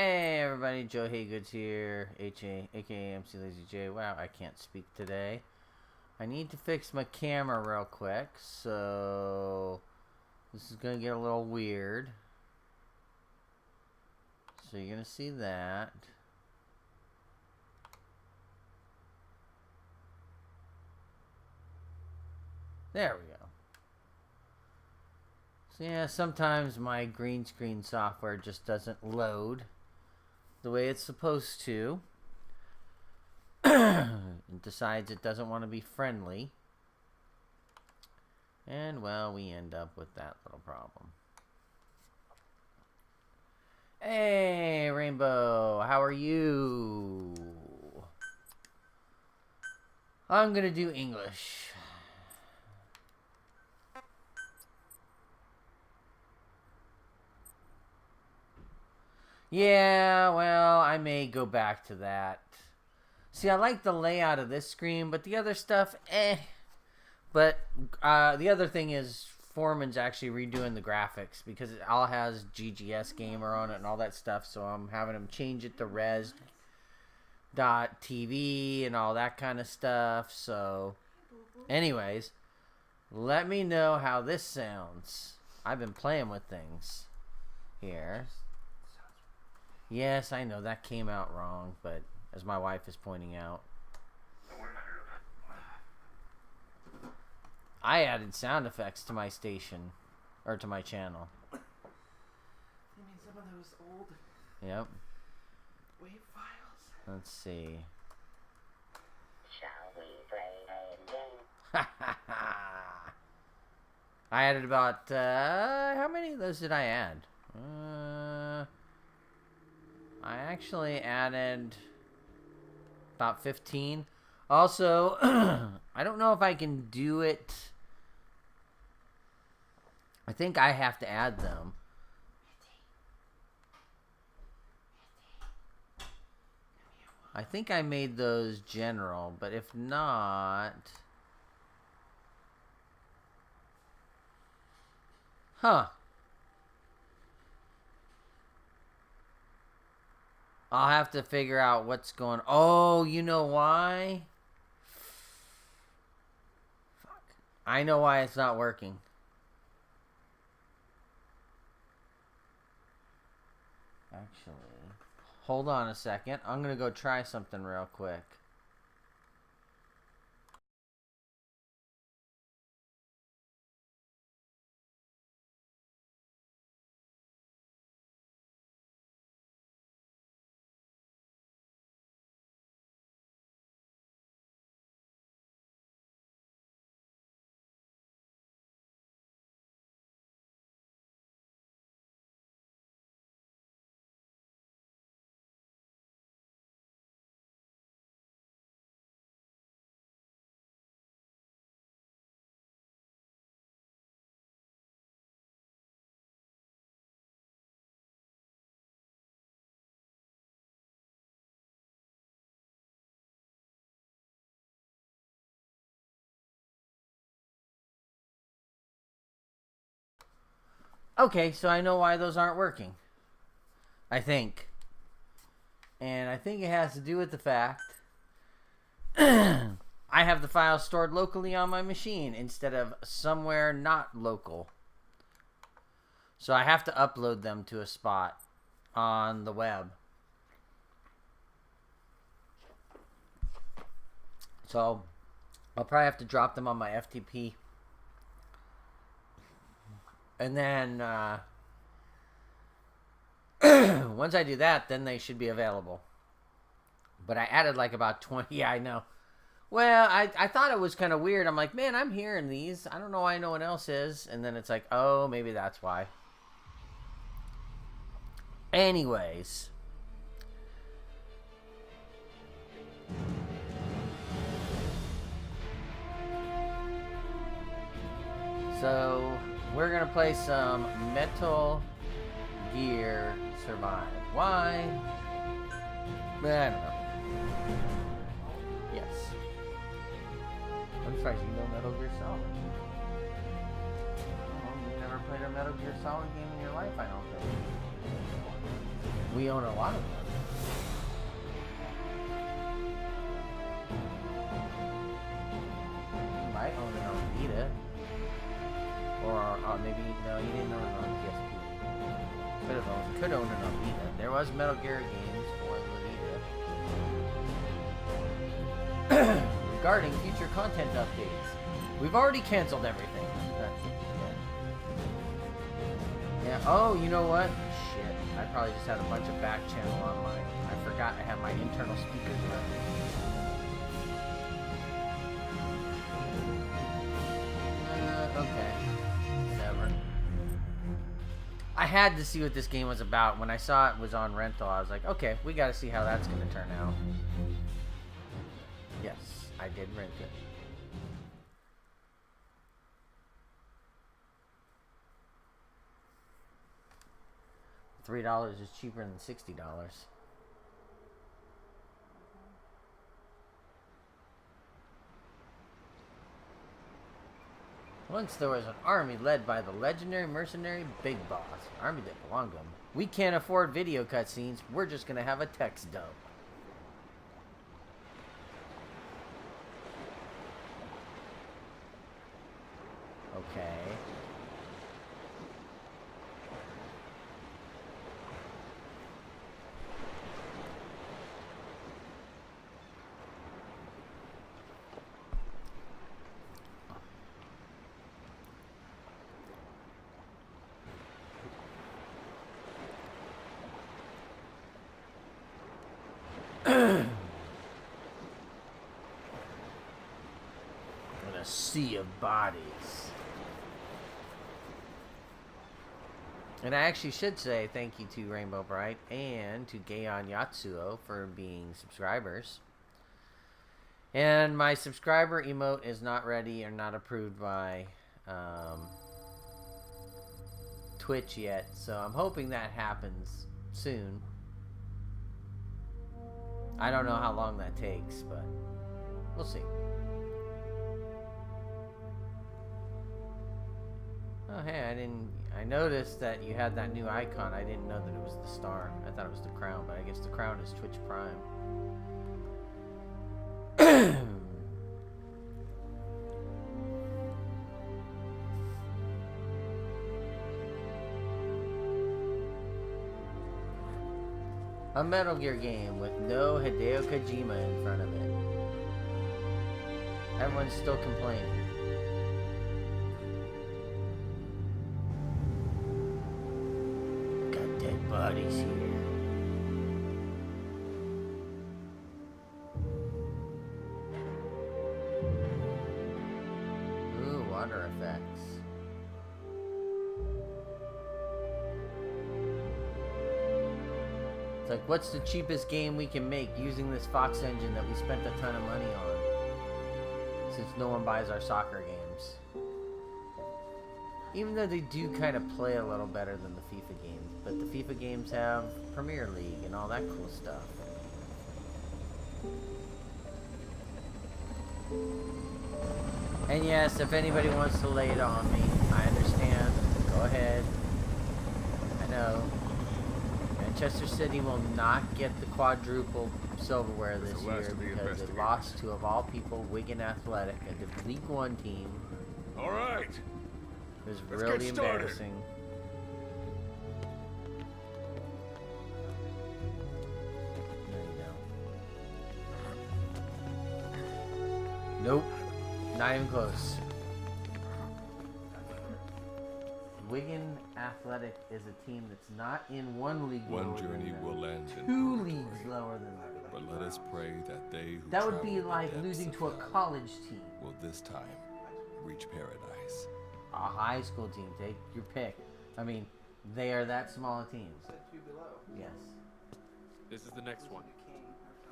Hey everybody, Joe Haygoods here, aka mclazyj. Wow, I can't speak today. I need to fix my camera real quick, so this is gonna get a little weird. So you're gonna see that. There we go. So yeah, sometimes my green screen software just doesn't load the way it's supposed to. It decides it doesn't want to be friendly. And well, we end up with that little problem. Hey, Rainbow, how are you? I'm gonna do English. Yeah, well, I may go back to that. See, I like the layout of this screen, but the other stuff, eh. But the other thing is Foreman's actually redoing the graphics because it all has GGS Gamer on it and all that stuff, so I'm having him change it to res.tv and all that kind of stuff. So, anyways, let me know how this sounds. I've been playing with things here. Yes, I know that came out wrong, but as my wife is pointing out, I added sound effects to my station, or to my channel. You mean some of those old Yep. wave files? Let's see. Shall we play a game? I added about, how many of those did I add? I actually added about 15. Also, I don't know if I can do it. I think I have to add them. I think I made those general, but if not... Huh. I'll have to figure out what's going on. Oh, you know why? Fuck. I know why it's not working. Actually, hold on a second. I'm going to go try something real quick. Okay, so I know why those aren't working. I think. And I think it has to do with the fact I have the files stored locally on my machine instead of somewhere not local. So I have to upload them to a spot on the web. So I'll probably have to drop them on my FTP. And then once I do that, then they should be available. But I added like about 20. Yeah, I know. Well, I thought it was kind of weird. I'm like, man, I'm hearing these. I don't know why no one else is. And then it's like, oh, maybe that's why. Anyways. So, we're going to play some Metal Gear Survive. Why? I don't know. Yes. I'm surprised you know Metal Gear Solid. Well, you never played a Metal Gear Solid game in your life, I don't think. We own a lot of them. You might own it on Vita. Or maybe, no, you didn't own it on PSP. Could own it on Vita. There was Metal Gear games for the Vita. Regarding future content updates, we've already canceled everything. Yeah. Oh, you know what? Shit. I probably just had a bunch of back channel on mine. I forgot I have my internal speakers running. Okay. Whatever. I had to see what this game was about. When I saw it was on rental, I was like, okay, we gotta see how that's gonna turn out. Yes, I did rent it. $3 is cheaper than $60. Once there was an army led by the legendary mercenary Big Boss, an army that belonged to him. We can't afford video cutscenes, we're just gonna have a text dub. Okay. In a sea of bodies. And I actually should say thank you to Rainbow Bright and to Geion Yatsuo for being subscribers. And my subscriber emote is not ready or not approved by Twitch yet, so I'm hoping that happens soon. I don't know how long that takes, but we'll see. Oh, hey, I noticed that you had that new icon. I didn't know that it was the star. I thought it was the crown, but I guess the crown is Twitch Prime. A Metal Gear game with no Hideo Kojima in front of it. Everyone's still complaining. Got dead bodies here. Ooh, water effects. It's like, what's the cheapest game we can make using this Fox engine that we spent a ton of money on? Since no one buys our soccer games. Even though they do kind of play a little better than the FIFA games. But the FIFA games have Premier League and all that cool stuff. And yes, if anybody wants to lay it on me, I understand. Go ahead. I know. Manchester City will not get the quadruple silverware this year because they lost to, of all people, Wigan Athletic, a League One team. All right. It was really embarrassing. There you go. Nope. Not even close. Wigan Athletic is a team that's not in one league lower One journey than will end in two purgatory, leagues lower than them. but let us pray that they who That would be travel the like depths losing of to a hell college team. will this time reach paradise. A high school team, take your pick. I mean, they are that small a team. Said two below. Yes. This is the next one.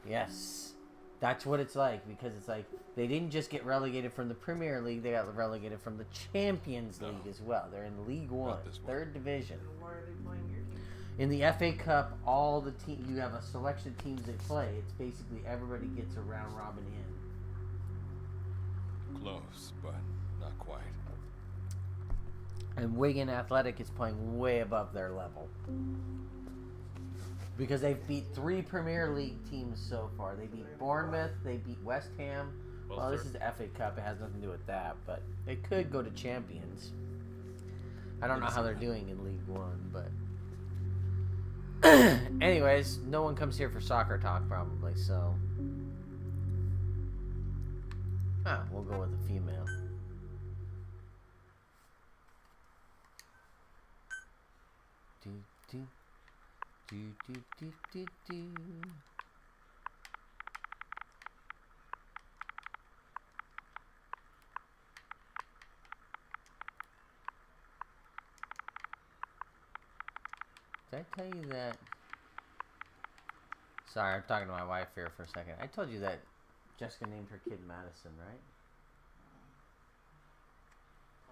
Yes. That's what it's like, because it's like they didn't just get relegated from the Premier League, they got relegated from the Champions League as well. They're in League One, this one. third division. Then why are they playing your team? In the FA Cup, all the you have a selection of teams that play. It's basically everybody gets a round robin in. Close, but not quite. And Wigan Athletic is playing way above their level. Because they've beat 3 Premier League teams so far. They beat Bournemouth, they beat West Ham. Well, this is the FA Cup. It has nothing to do with that, but they could go to Champions. I don't know how they're doing in League One, but... Anyways, no one comes here for soccer talk, probably, so... we'll go with a female. Do, do, do, do, do, do, do. Did I tell you that? Sorry, I'm talking to my wife here for a second. I told you that Jessica named her kid Madison, right?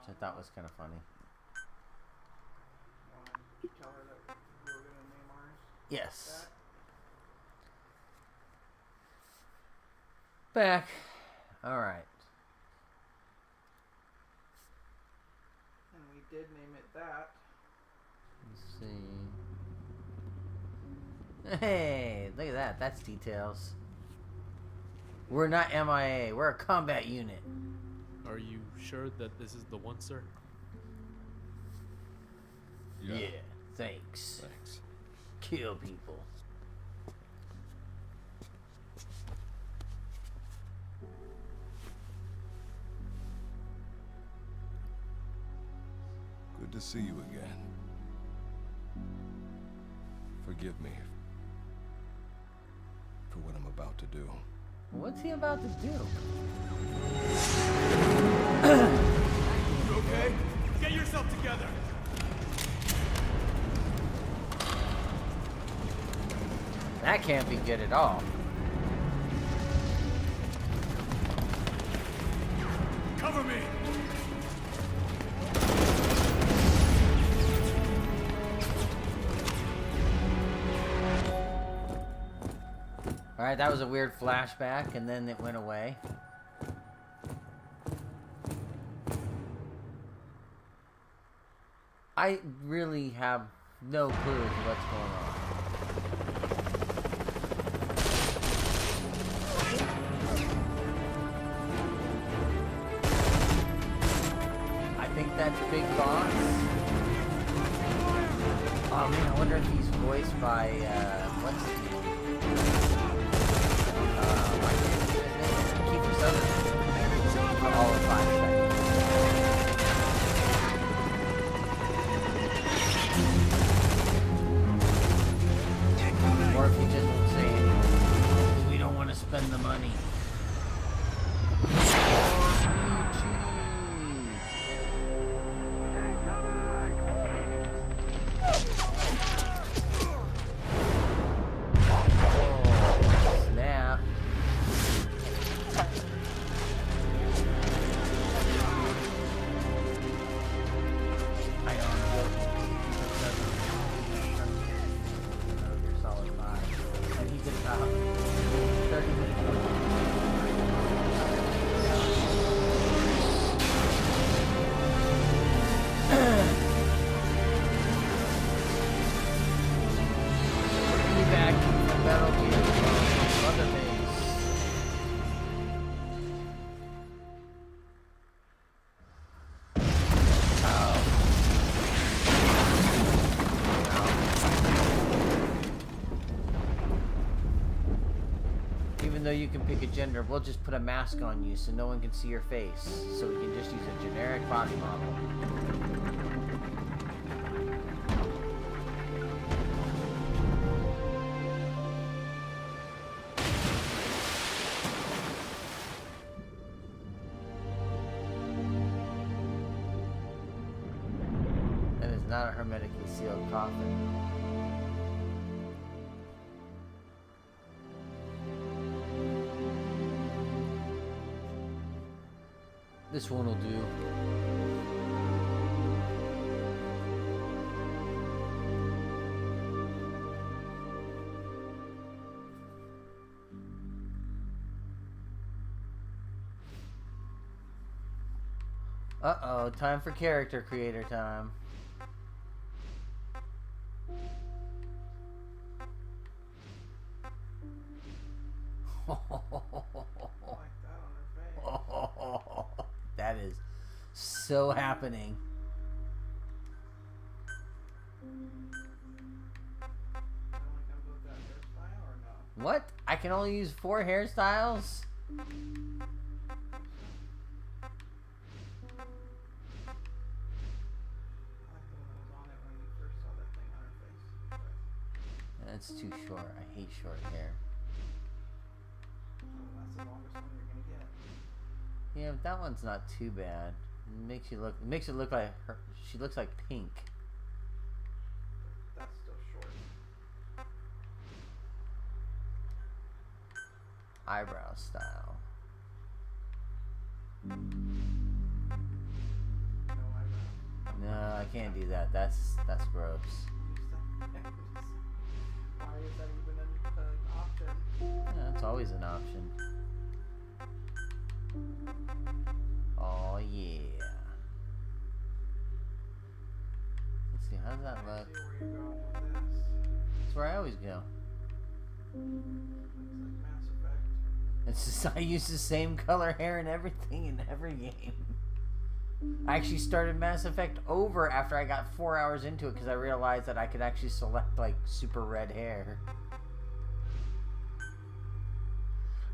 Which I thought was kind of funny. Did you tell her that we were going to name ours? Yes. Back. All right. And we did name it that. Let's see. Hey, look at that. That's details. We're not MIA. We're a combat unit. Are you sure that this is the one, sir? Yeah. Thanks. Thanks. Kill people. Good to see you again. Forgive me for what I'm about to do. What's he about to do? You okay? Get yourself together! That can't be good at all. Cover me! Alright, that was a weird flashback, and then it went away. I really have no clue as to what's going on. I think that's Big Boss. Oh man, I wonder if he's voiced by, what's his name? For all of 5 seconds. Or if he just won't say anything. Because we don't want to spend the money. Snap. I know, I'm joking. Metal Gear Solid 5. And he did about 30 minutes. Be back from Metal Gear Mother Base. Even though you can pick a gender, we'll just put a mask on you so no one can see your face. So we can just use a generic body model. That is not a hermetically sealed coffin. This one will do. Uh-oh, time for character creator time. so happening. I only come with that hairstyle or no? What? I can only use 4 hairstyles? I like the one that was on it when you first saw that thing on her face. But, That's too short. I hate short hair. oh, that's the longest one you're gonna get. Yeah, but that one's not too bad. It makes it look like her. She looks like Pink. That's still short. Eyebrow style. No eyebrows. No, I can't do that. That's gross. Why is that even an option? Yeah, it's always an option. Oh yeah. Let's see, how does that I look? see where you're going with this. That's where I always go. Looks like Mass Effect. It's just I use the same color hair and everything in every game. I actually started Mass Effect over after I got 4 hours into it because I realized that I could actually select like super red hair.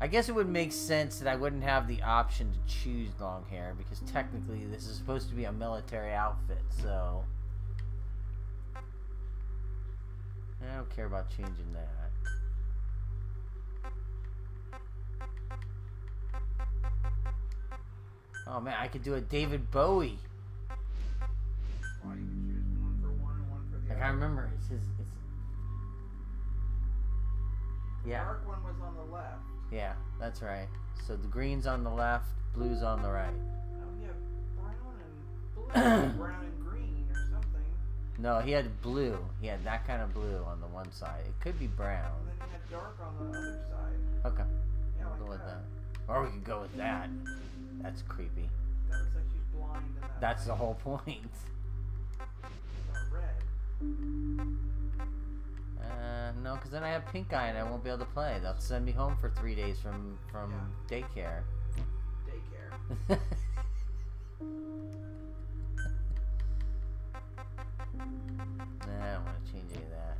I guess it would make sense that I wouldn't have the option to choose long hair because technically this is supposed to be a military outfit, so I don't care about changing that. Oh man, I could do a David Bowie. Why you can choose one for one and one for the Like other. I remember it's The yeah. dark one was on the left. Yeah, that's right. So the green's on the left, blue's on the right. No, he had brown and blue, brown and green or something. No, he had blue. He had that kind of blue on the one side. It could be brown. And then he had dark on the other side. Okay, Yeah, we'll like go with that. that. Or we could go with that. That's creepy. That looks like she's blind in that. That's the thing. whole point. About red. No, because then I have pink eye and I won't be able to play. They'll send me home for 3 days from daycare. Daycare. Nah, I don't want to change any of that.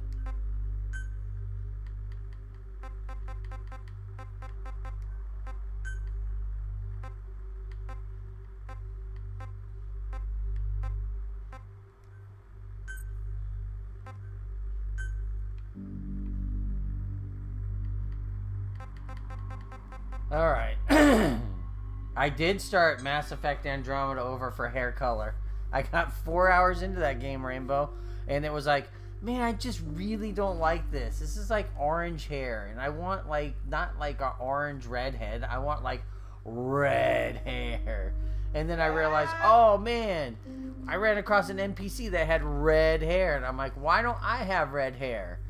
Alright. I did start Mass Effect Andromeda over for hair color. I got 4 hours into that game, Rainbow, and it was like, man, I just really don't like this. This is like orange hair, and I want like, not like an orange redhead. I want like red hair. And then I realized, oh man, I ran across an NPC that had red hair, and I'm like, why don't I have red hair?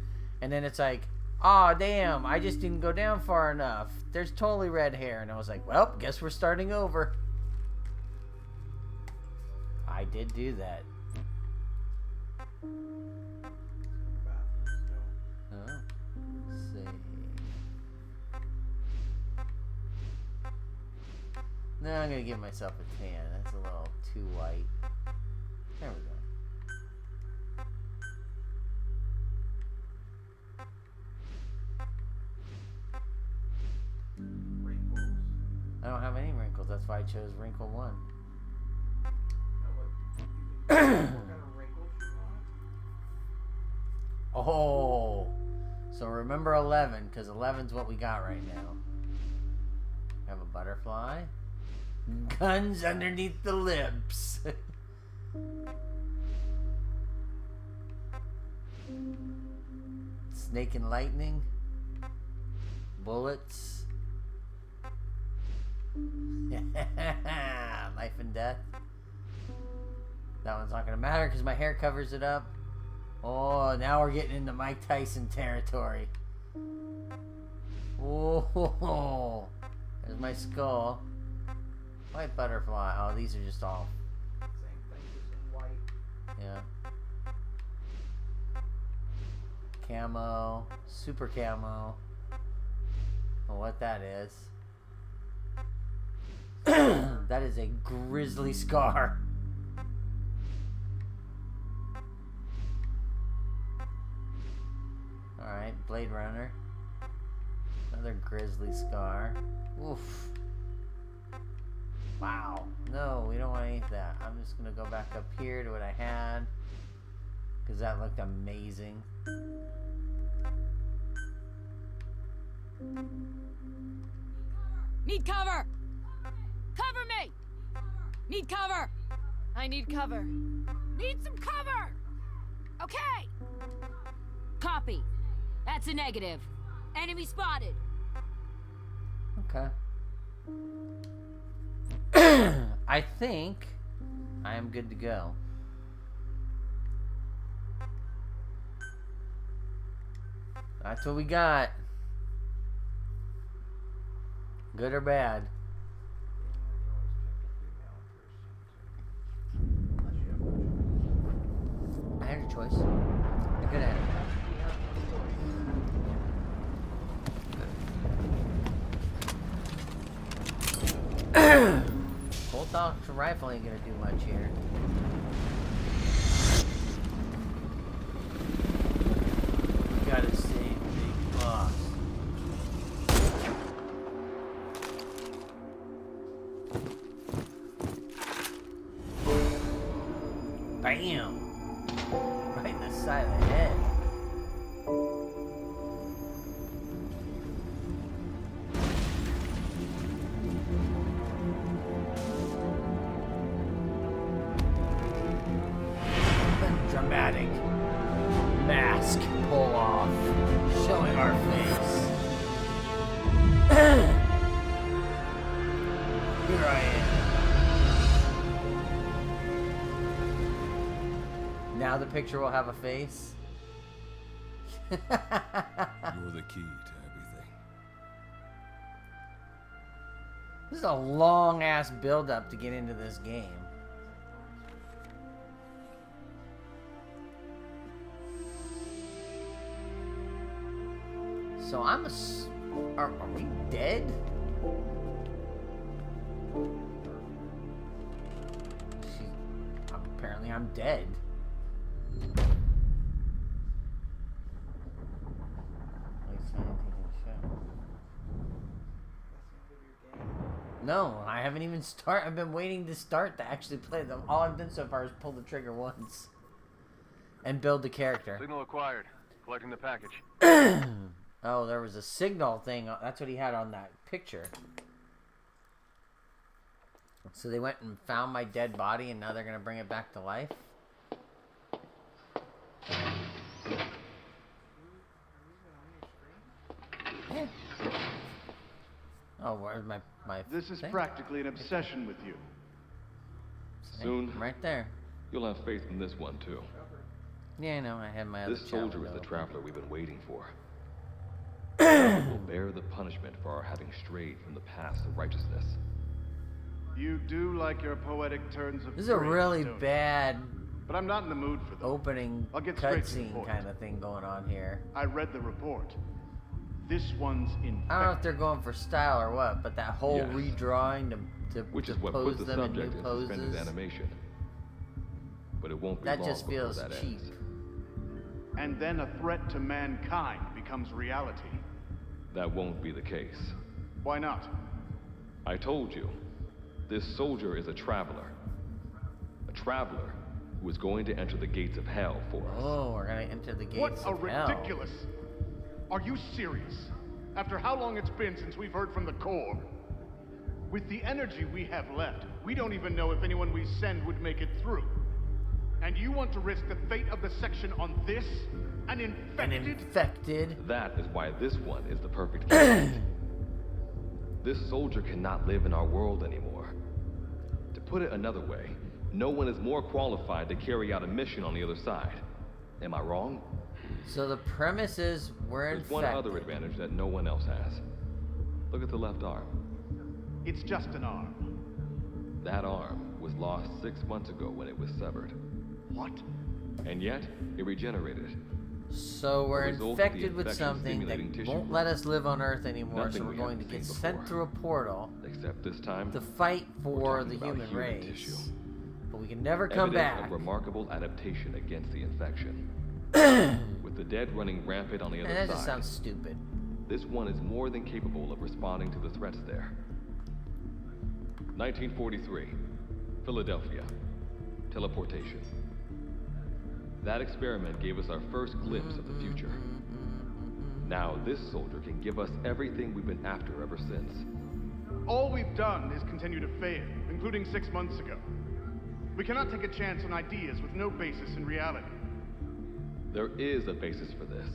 And then it's like, aw, damn, I just didn't go down far enough. There's totally red hair. And I was like, well, guess we're starting over. I did do that. Oh, let's see. No, I'm going to give myself a tan. That's a little too white. There we go. Wrinkles. I don't have any wrinkles. That's why I chose wrinkle 1. What kind of wrinkles you want? Oh, so remember 11, because 11's what we got right now. Have a butterfly. Guns underneath the lips. Snake and lightning. Bullets. Life and death. That one's not going to matter because my hair covers it up. Oh, now we're getting into Mike Tyson territory. Oh, there's my skull. White butterfly. Oh, these are just all. Same thing, just in white. Yeah. Camo. Super camo. Oh, what that is. That is a grizzly scar. Alright, Blade Runner. Another grizzly scar. Oof. Wow. No, we don't want to eat that. I'm just going to go back up here to what I had. Because that looked amazing. Need cover! Cover me! Need cover! I need cover. Need some cover! Okay! Copy. That's a negative. Enemy spotted. Okay. I think I am good to go. That's what we got. Good or bad? I had a choice. I could have. Bolt action rifle ain't gonna do much here. We gotta save Big Boss. Bam! Right in the side of the head. Dramatic mask pull off, showing our face. Here I am. Now the picture will have a face. You're the key to everything. This is a long ass build up to get into this game. So are we dead? Apparently I'm dead. No, I haven't even started. I've been waiting to start to actually play them. All I've done so far is pull the trigger once. And build the character. Signal acquired. Collecting the package. Oh, there was a signal thing. That's what he had on that picture. So they went and found my dead body, and now they're going to bring it back to life? Yeah. Oh, where's my This is thing? practically an obsession with you. Soon, Right there. you'll have faith in this one, too. Yeah, I know. I had my other This soldier challenge is the open. traveler we've been waiting for. Will bear the punishment for our having strayed from the paths of righteousness. You do like your poetic turns of This is a praise, really don't you? bad But I'm not in the mood for them. opening I'll get straight to the cutscene point. kind of thing going on here. I read the report. This one's infected. I don't know if they're going for style or what, but that whole Yes. redrawing to Which to is what pose put the them in subject new in suspended poses, animation. But it won't be that long just before feels that cheap. ends. And then a threat to mankind becomes reality. That won't be the case. Why not? I told you, this soldier is a traveler. A traveler who is going to enter the gates of hell for us. Oh, we're gonna enter the What gates a of hell. ridiculous! Are you serious? After how long it's been since we've heard from the Corps? With the energy we have left, we don't even know if anyone we send would make it through. And you want to risk the fate of the section on this? An An infected? infected. That is why this one is the perfect candidate. This soldier cannot live in our world anymore. To put it another way, no one is more qualified to carry out a mission on the other side. Am I wrong? So the premise is we're There's infected. one other advantage that no one else has. Look at the left arm. It's just an arm. That arm was lost 6 months ago when it was severed. What? And yet, it regenerated. So we're The result of the infected with infection something that stimulating tissue won't let us live on Earth anymore, Nothing so we're we going to haven't get seen sent before. through a portal Except this time, to fight we're for talking the about human race. tissue. But we can never come Evidence back. of remarkable adaptation against the infection. With the dead running rampant on the other And that side. just sounds stupid. This one is more than capable of responding to the threats there. 1943, Philadelphia. Teleportation. That experiment gave us our first glimpse of the future. Now this soldier can give us everything we've been after ever since. All we've done is continue to fail, including 6 months ago. We cannot take a chance on ideas with no basis in reality. There is a basis for this.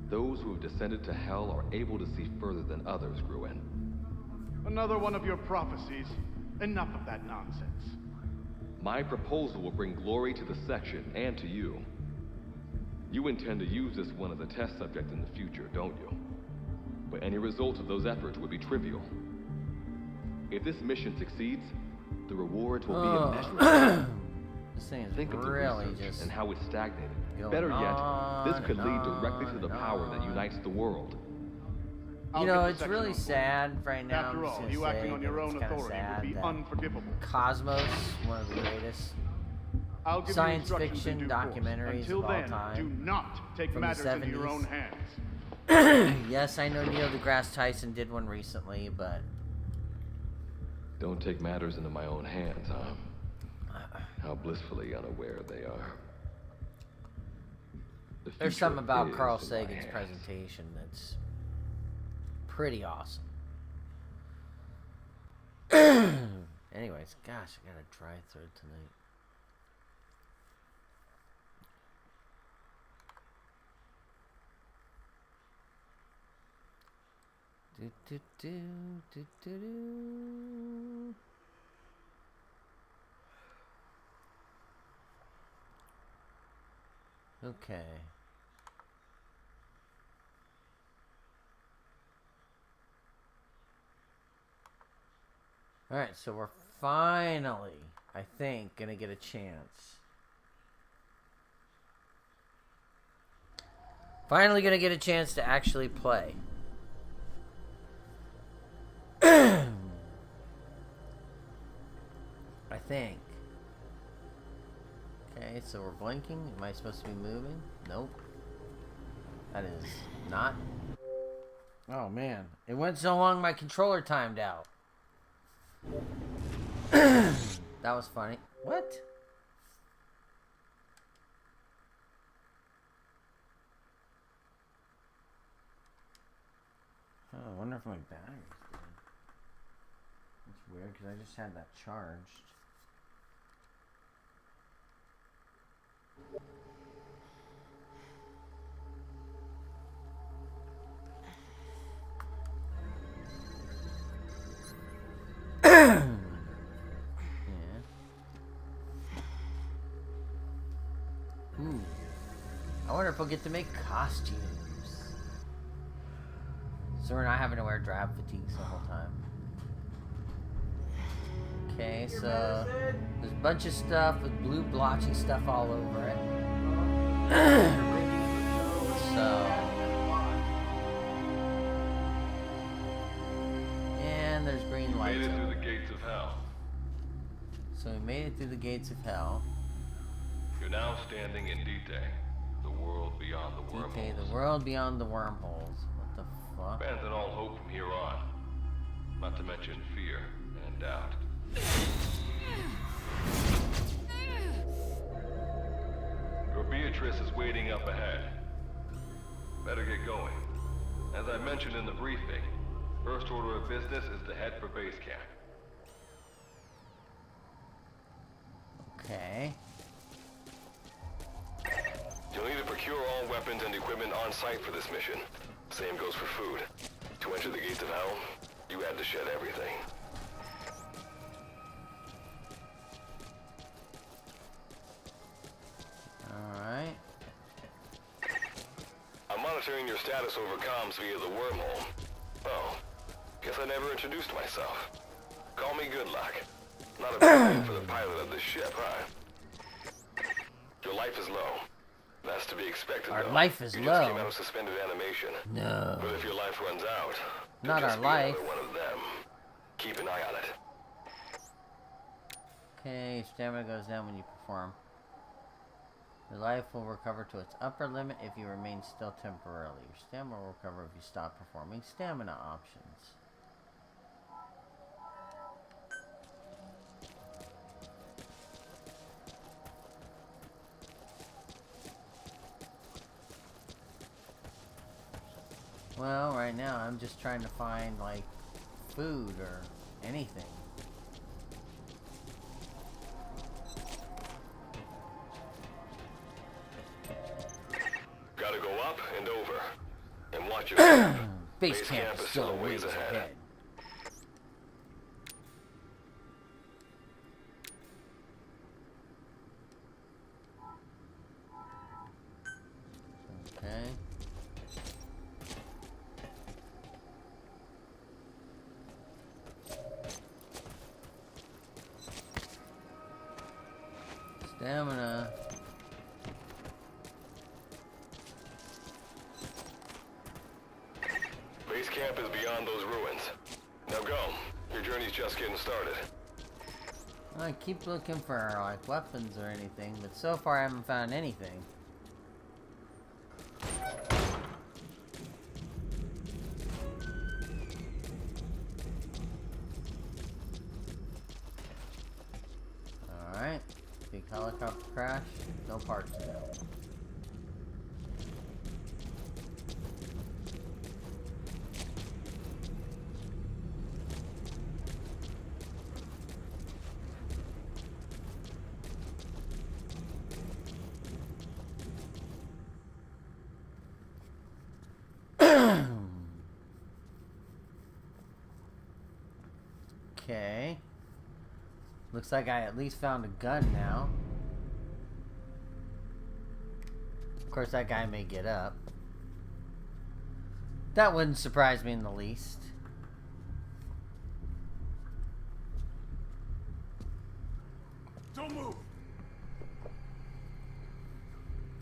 Those who have descended to hell are able to see further than others, Gruen. Another one of your prophecies. Enough of that nonsense. My proposal will bring glory to the section and to you. You intend to use this one as a test subject in the future, don't you? But any result of those efforts would be trivial. If this mission succeeds, the rewards will be immeasurable. This thing is Think of the really research just and how it's stagnated. going Better yet, on this could and lead directly on to the and power that on. unites the world. I'll You know, get the it's section really on board. sad right now. After I'm just all, gonna you say acting on your that own it's kinda authority sad would be that unforgivable. Cosmos, one of the greatest I'll give science you instructions in fiction due course. documentaries Until of all then, time do not take from the matters into your 70s. own hands. Yes, I know Neil deGrasse Tyson did one recently, but Don't take matters into my own hands, huh? How blissfully unaware they are. The there's future something about is Carl in my Sagan's hands. presentation that's pretty awesome. Anyways, gosh, I got a dry throat tonight. Do, do, do, do, do, do. Okay. Alright, so we're finally, I think, gonna get a chance. Finally gonna get a chance to actually play. I think. Okay, so we're blinking. Am I supposed to be moving? Nope. That is not. Oh man, it went so long my controller timed out. That was funny. What? Oh, I wonder if my battery's dead. That's weird because I just had that charged. Ooh. I wonder if we'll get to make costumes. So we're not having to wear drab fatigues the whole time. Okay, so there's a bunch of stuff with blue blotchy stuff all over it. And there's green lights. Made it through over the it. gates of hell. So we made it through the gates of hell. You're now standing in Dite, the world beyond the wormholes. Okay, the world beyond the wormholes. What the fuck? Abandon all hope from here on. Not to mention fear and doubt. Your Beatrice is waiting up ahead. Better get going. As I mentioned in the briefing, first order of business is to head for base camp. Okay. You'll need to procure all weapons and equipment on site for this mission. Same goes for food. To enter the gates of hell, you had to shed everything. Alright. I'm monitoring your status over comms via the wormhole. Oh, guess I never introduced myself. Call me Good Luck. Not a bad name for the pilot of this ship, huh? Your life is low. That's to be expected, Our though. life is you low. just came out of suspended animation. No. But if your life runs out, Not you'll just our be life. another one of them. Keep an eye on it. Okay, stamina goes down when you perform. Your life will recover to its upper limit if you remain still temporarily. Your stamina will recover if you stop performing stamina options. Well, right now I'm just trying to find, like, food or anything. Gotta go up and over. And watch your step. Base camp is still a ways ahead. Okay. Stamina. Base camp is beyond those ruins. Now go. Your journey's just getting started. I keep looking for, like, weapons or anything, but so far I haven't found anything. Alright. Big helicopter crash. No parts now. Okay. Looks like I at least found a gun now. Of course, that guy may get up. That wouldn't surprise me in the least. Don't move!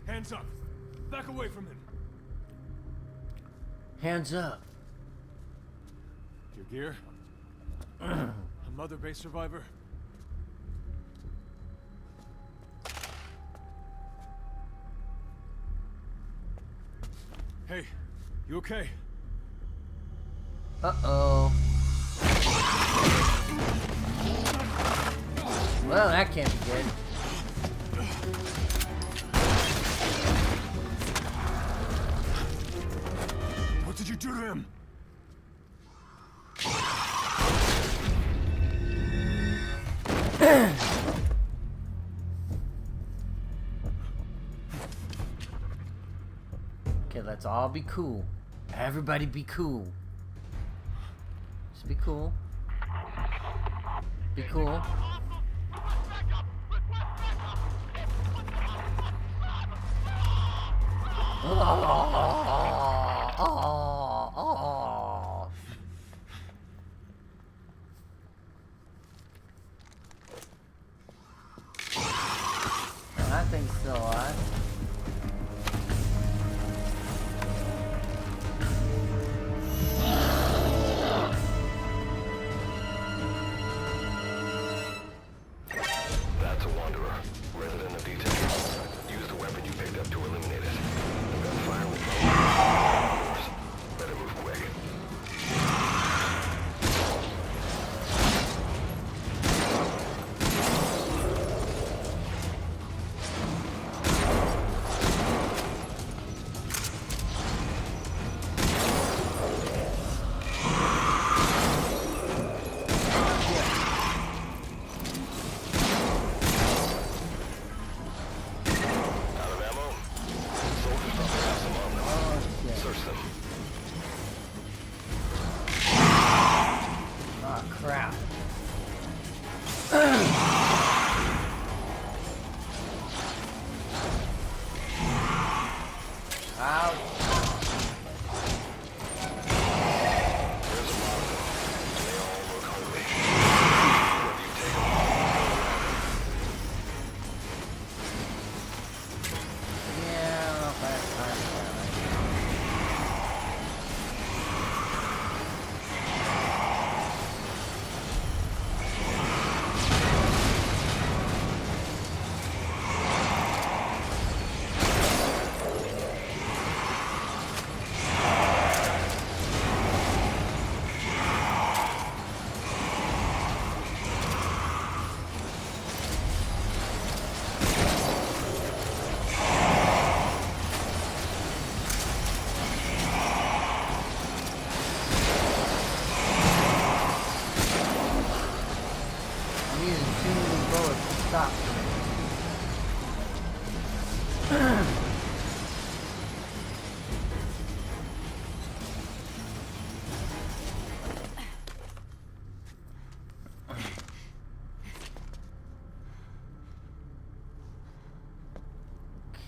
Hands up! Back away from him! Hands up. Your gear? A mother base survivor? Hey, you okay? Uh-oh. Well, that can't be good. What did you do to him? Okay, let's all be cool. Everybody be cool. Just be cool. Be cool. Oh. That thing's still alive. That's a wanderer. Resident of detail. Use the weapon you picked up to eliminate it. The gunfire will probably be yours. Better move quick. Crap. Ouch. Yeah, well, that's fine.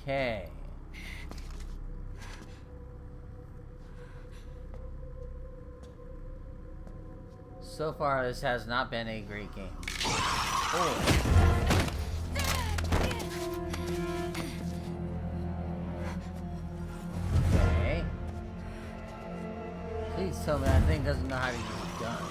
Okay. So far, this has not been a great game. Oh. Okay. Please tell me that thing doesn't know how to use a gun.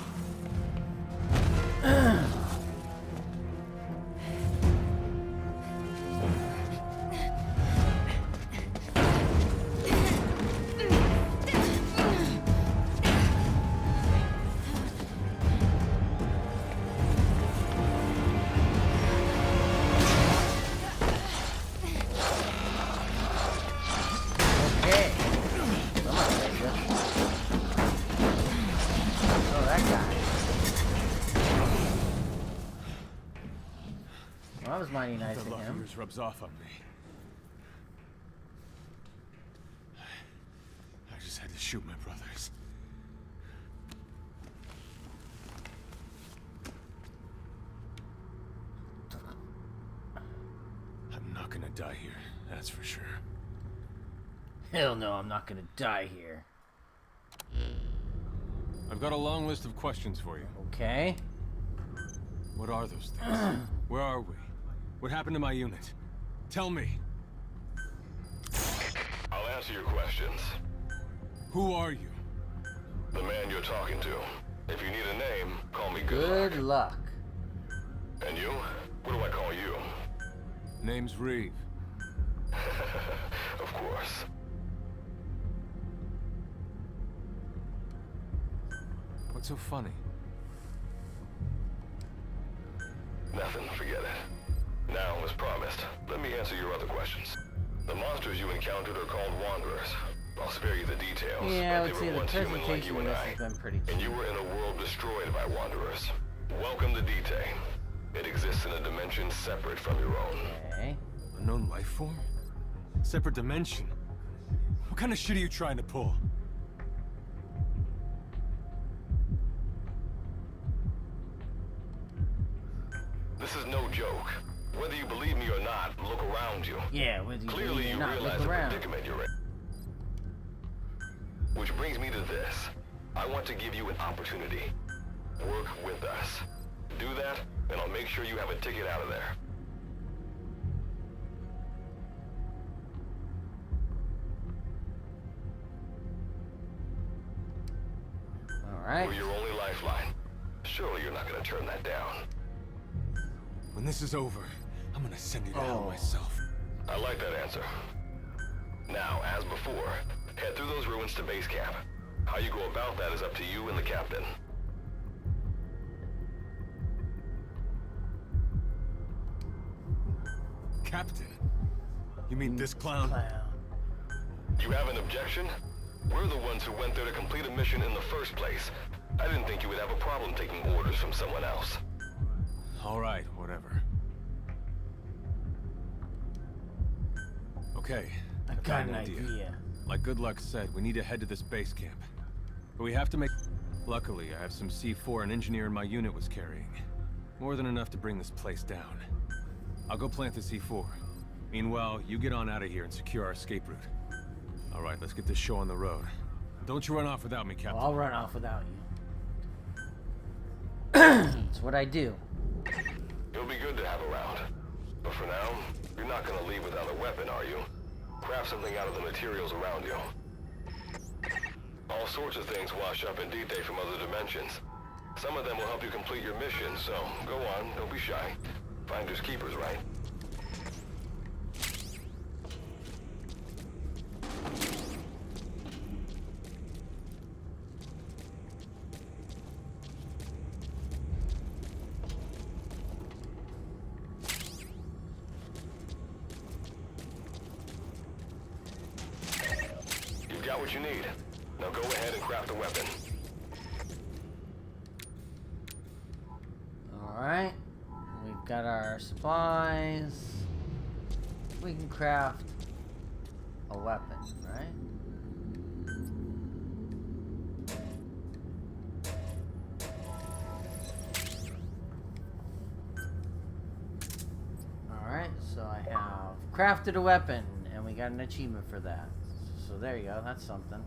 Okay. Someone say this. Oh, that guy. Well, that was mighty nice The of love of him. yours rubs off on me. I just had to shoot my brothers. I'm not gonna die here, that's for sure. Hell no, I'm not gonna die here. I've got a long list of questions for you. Okay. What are those things? Where are we? What happened to my unit? Tell me. I'll answer your questions. Who are you? The man you're talking to. If you need a name, call me Good luck. And you? What do I call you? Name's Reeve. Of course. What's so funny? Nothing, forget it. Now, as promised, let me answer your other questions. The monsters you encountered are called Wanderers. I'll spare you the details, Yeah, I but would they say were the once human like presentation you of and this I. has been pretty And you cute. were in a world destroyed by Wanderers. Welcome to Dite. It exists in a dimension separate from your own. Okay. Unknown life form? Separate dimension? What kind of shit are you trying to pull? This is no joke. Whether you believe me or not, look around you. Yeah, whether you Clearly believe it you or not, realize look the around. predicament you're in. Which brings me to this. I want to give you an opportunity. Work with us. Do that, and I'll make sure you have a ticket out of there. Alright. We're your only lifeline. Surely you're not going to turn that down. When this is over, I'm gonna send you to hell myself. I like that answer. Now, as before, head through those ruins to base camp. How you go about that is up to you and the captain. Captain? You mean this clown? You have an objection? We're the ones who went there to complete a mission in the first place. I didn't think you would have a problem taking orders from someone else. Alright, whatever. Okay, I got an idea. Like Good Luck said, we need to head to this base camp. But we have to make... Luckily, I have some C4 an engineer in my unit was carrying. More than enough to bring this place down. I'll go plant the C4. Meanwhile, you get on out of here and secure our escape route. Alright, let's get this show on the road. Don't you run off without me, Captain. Well, I'll run off without you. It's what I do. You'll be good to have around. But for now, you're not gonna leave without a weapon, are you? Craft something out of the materials around you. All sorts of things wash up in Dite from other dimensions. Some of them will help you complete your mission, so go on, don't be shy. Finders keepers, right? You've got what you need. Now go ahead and craft a weapon. Alright. We've got our supplies. We can craft a weapon, right? Alright, so I have crafted a weapon, finally got an achievement for that. So there you go, that's something.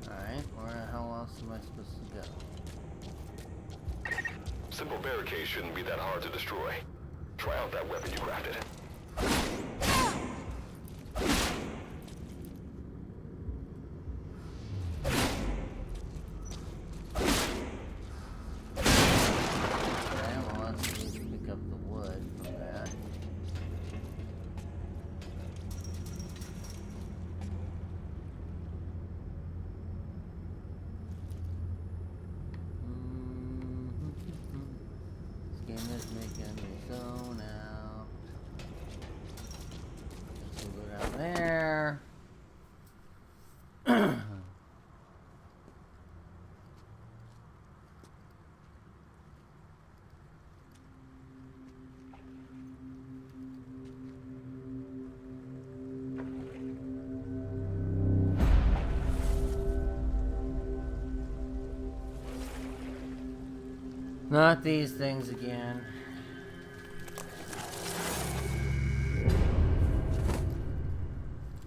Alright, where the hell else am I supposed to go? Simple barricade shouldn't be that hard to destroy. Try out that weapon you crafted. Okay, well let's just pick up the wood from that. This game is making me so now. Let's go down there. Not these things again.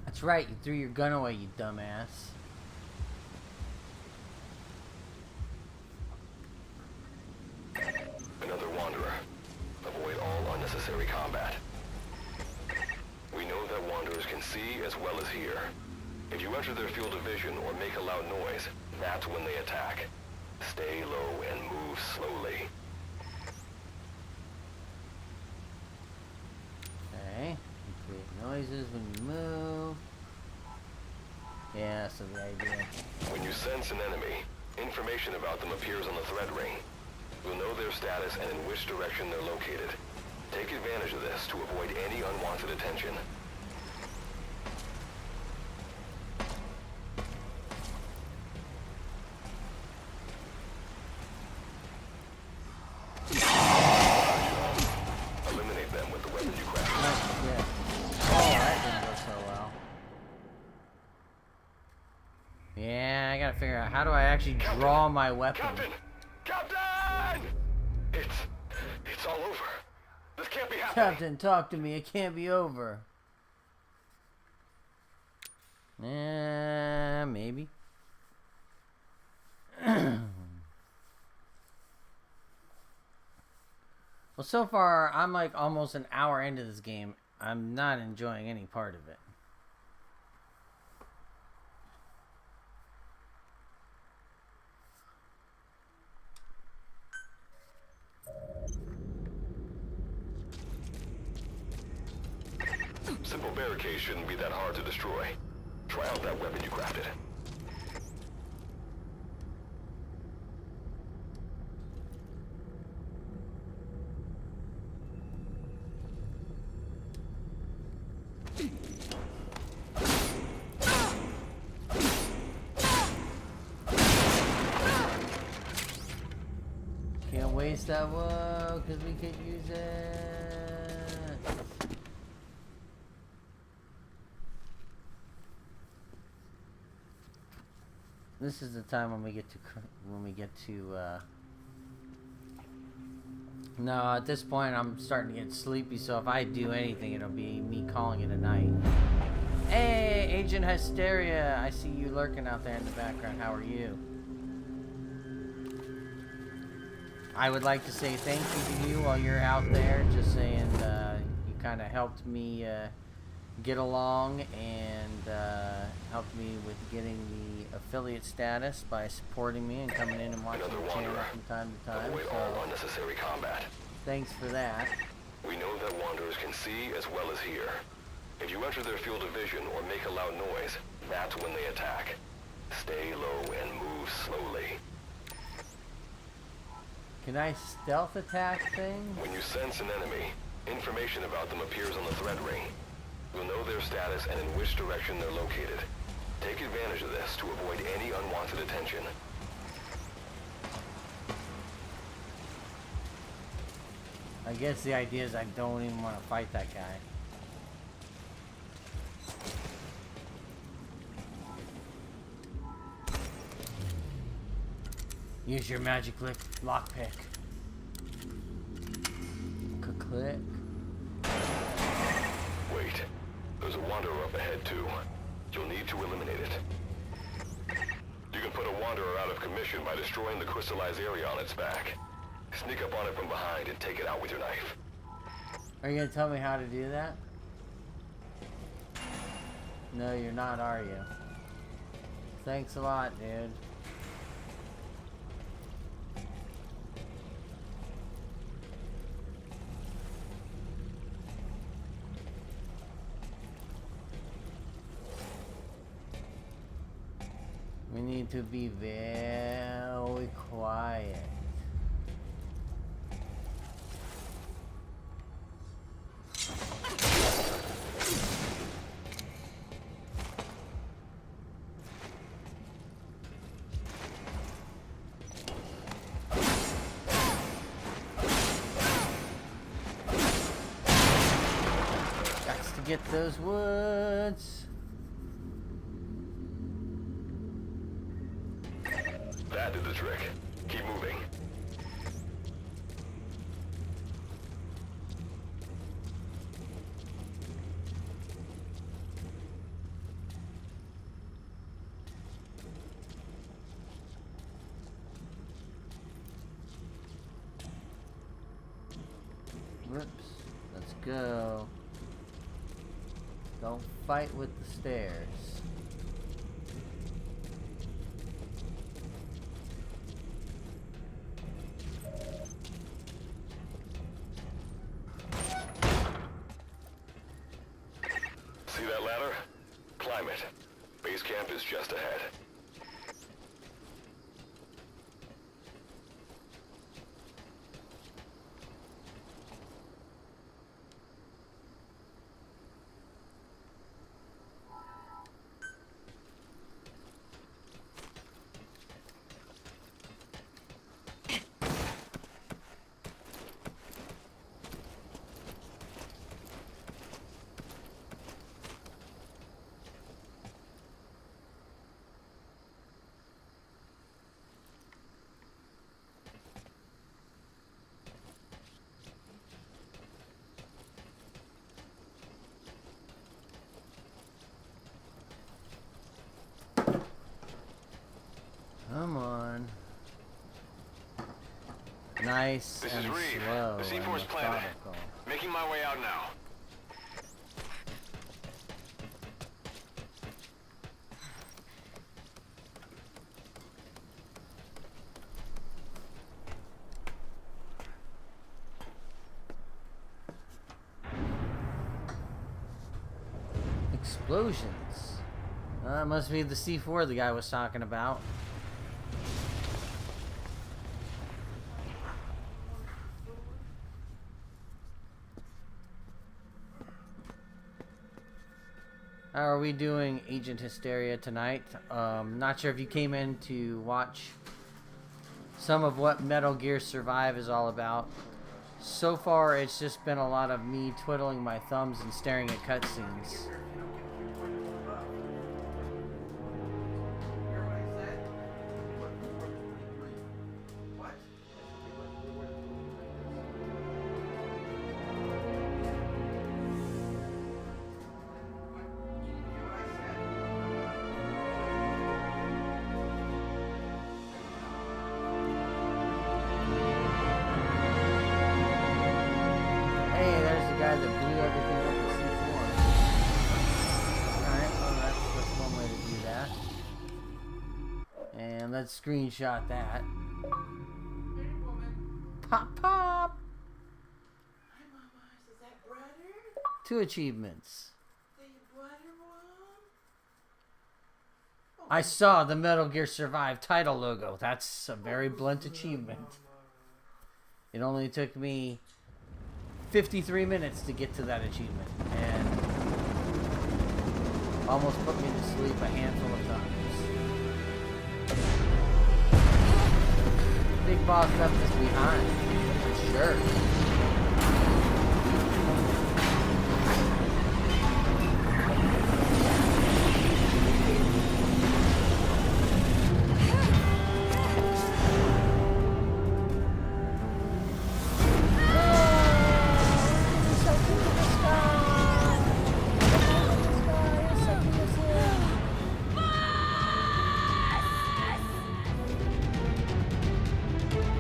That's right, you threw your gun away, you dumbass. Another wanderer. Avoid all unnecessary combat. We know that wanderers can see as well as hear. If you enter their field of vision or make a loud noise, that's when they attack. Stay low and move slowly. Okay, you create noises when you move. Yeah, so the idea. When you sense an enemy, information about them appears on the thread ring. You'll know their status and in which direction they're located. Take advantage of this to avoid any unwanted attention. Eliminate them with the weapon you crafted. Yeah. Oh, that didn't go so well. Yeah, I gotta figure out how do I actually draw my weapon. Captain! Captain! It's all over. This can't be happening. Captain, talk to me. It can't be over. Maybe. Well, so far, I'm like almost an hour into this game. I'm not enjoying any part of it. Simple barricade shouldn't be that hard to destroy. Try out that weapon you crafted. Can't waste that wood because we could use it. This is the time when we get to no, at this point I'm starting to get sleepy, so if I do anything it'll be me calling it a night. Hey, Agent Hysteria, I see you lurking out there in the background. How are you? I would like to say thank you to you while you're out there, just saying you kind of helped me get along and helped me with getting the affiliate status by supporting me and coming in and watching the channel from time to time. Avoid all unnecessary combat. Thanks for that. We know that wanderers can see as well as hear. If you enter their field of vision or make a loud noise, that's when they attack. Stay low and move slowly. Can I stealth attack things? When you sense an enemy, information about them appears on the thread ring. You'll know their status and in which direction they're located. Take advantage of this to avoid any unwanted attention. I guess the idea is I don't even want to fight that guy. Use your magic lockpick. Click. Wait. There's a wanderer up ahead, too. You'll need to eliminate it. You can put a wanderer out of commission by destroying the crystallized area on its back. Sneak up on it from behind and take it out with your knife. Are you gonna tell me how to do that? No, you're not, are you? Thanks a lot, dude. We need to be very quiet. Got to get those woods. That did the trick. Keep moving. Whoops. Let's go. Don't fight with the stairs. See that ladder? Climb it. Base camp is just ahead. Come on. Nice This and is Reed. slow. The and C4's planted. methodical. Making my way out now. Explosions. That must be the C4 the guy was talking about. How are we doing Agent Hysteria tonight? Not sure if you came in to watch some of what Metal Gear Survive is all about. So far, it's just been a lot of me twiddling my thumbs and staring at cutscenes. Hear what I said? What? Hey, there's the guy that blew everything up with C4. Alright, well that's one way to do that. And let's screenshot that. Hey, woman. Pop pop! Hi, Mama. Is that brother? 2 achievements. Is that your brother, Mom? I saw the Metal Gear Survive title logo. That's a very blunt achievement. It only took me 53 minutes to get to that achievement. And Almost put me to sleep a handful of times. Big boss left us behind, for sure.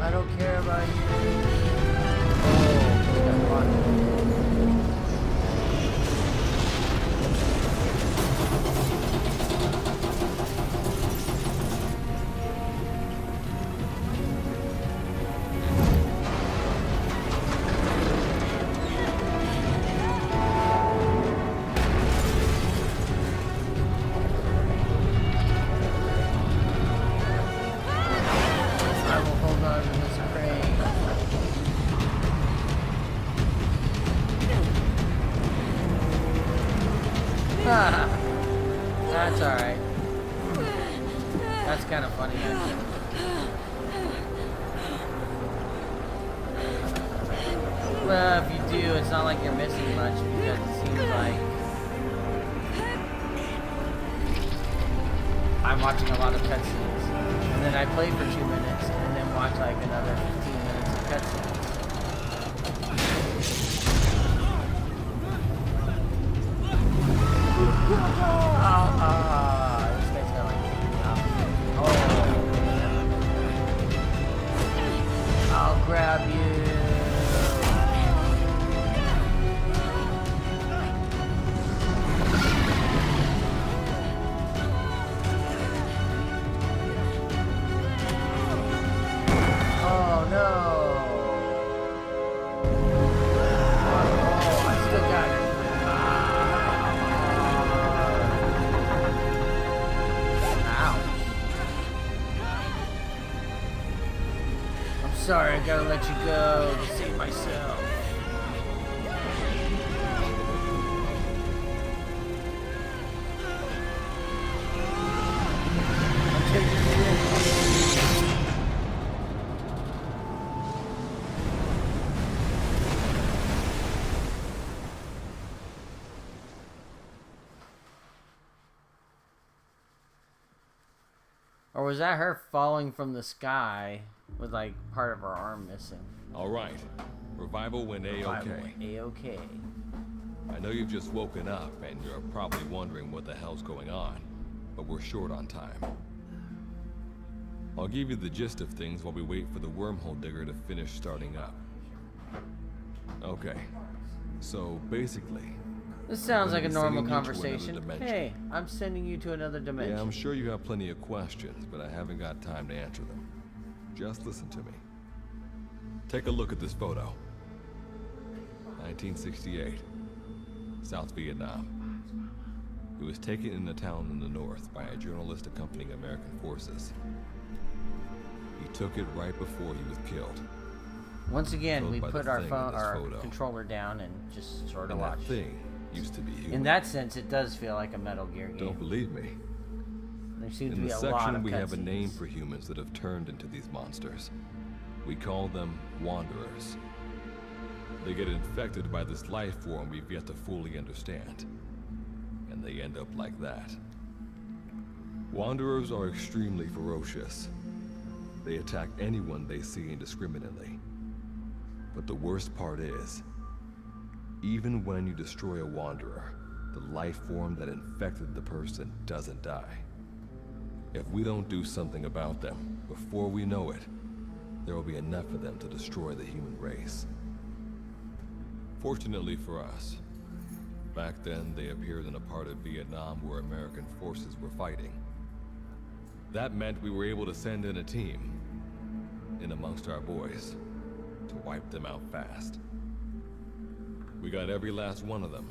I don't care about you. I will hold on to this crane. That's alright. That's kind of funny, actually. Well, if you do, it's not like you're missing much because it seems like I'm watching a lot of cutscenes, and then I play for 2 minutes, and then watch like another 15 minutes of cutscenes. This guy's got like I'll grab you. Oh no. Oh, I still got it. Ouch. I'm sorry, I gotta let you go to save myself. I'm taking you with me. Or was that her falling from the sky with like part of her arm missing? All right. Revival went A-okay. A-okay. I know you've just woken up and you're probably wondering what the hell's going on, but we're short on time. I'll give you the gist of things while we wait for the wormhole digger to finish starting up. Okay. So basically, This sounds like a normal sending you to another conversation. dimension. Hey, I'm sending you to another dimension. yeah, I'm sure you have plenty of questions, but I haven't got time to answer them. Just listen to me. Take a look at this photo. 1968, South Vietnam. It was taken in a town in the north by a journalist accompanying American forces. He took it right before he was killed. Once again, Killed we by put the our thing phone, in this our photo. controller down and just sort of And watch. that thing used to be human. In that sense, it does feel like a Metal Gear game. Don't believe me? There seems to In be the a lot section, of we have a cutscenes. name for humans that have turned into these monsters. We call them Wanderers. They get infected by this life form we've yet to fully understand. And they end up like that. Wanderers are extremely ferocious. They attack anyone they see indiscriminately. But the worst part is, even when you destroy a Wanderer, the life form that infected the person doesn't die. If we don't do something about them, before we know it, there will be enough of them to destroy the human race. Fortunately for us, back then they appeared in a part of Vietnam where American forces were fighting. That meant we were able to send in a team, in amongst our boys, to wipe them out fast. We got every last one of them.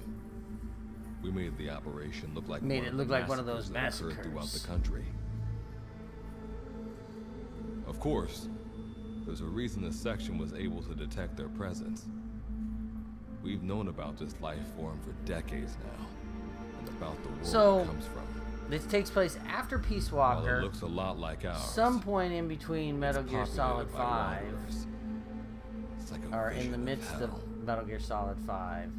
We made the operation look like Made it look like one of those that occurred throughout massacres. the country. Of course, there's a reason this section was able to detect their presence. We've known about this life form for decades now, and about the world So, it comes from. this takes place after Peace While Walker. it looks a lot like ours, Some point in between Metal it's Gear Solid populated by 5, wanderers. It's like a or in vision the midst of hell. Metal Gear Solid 5,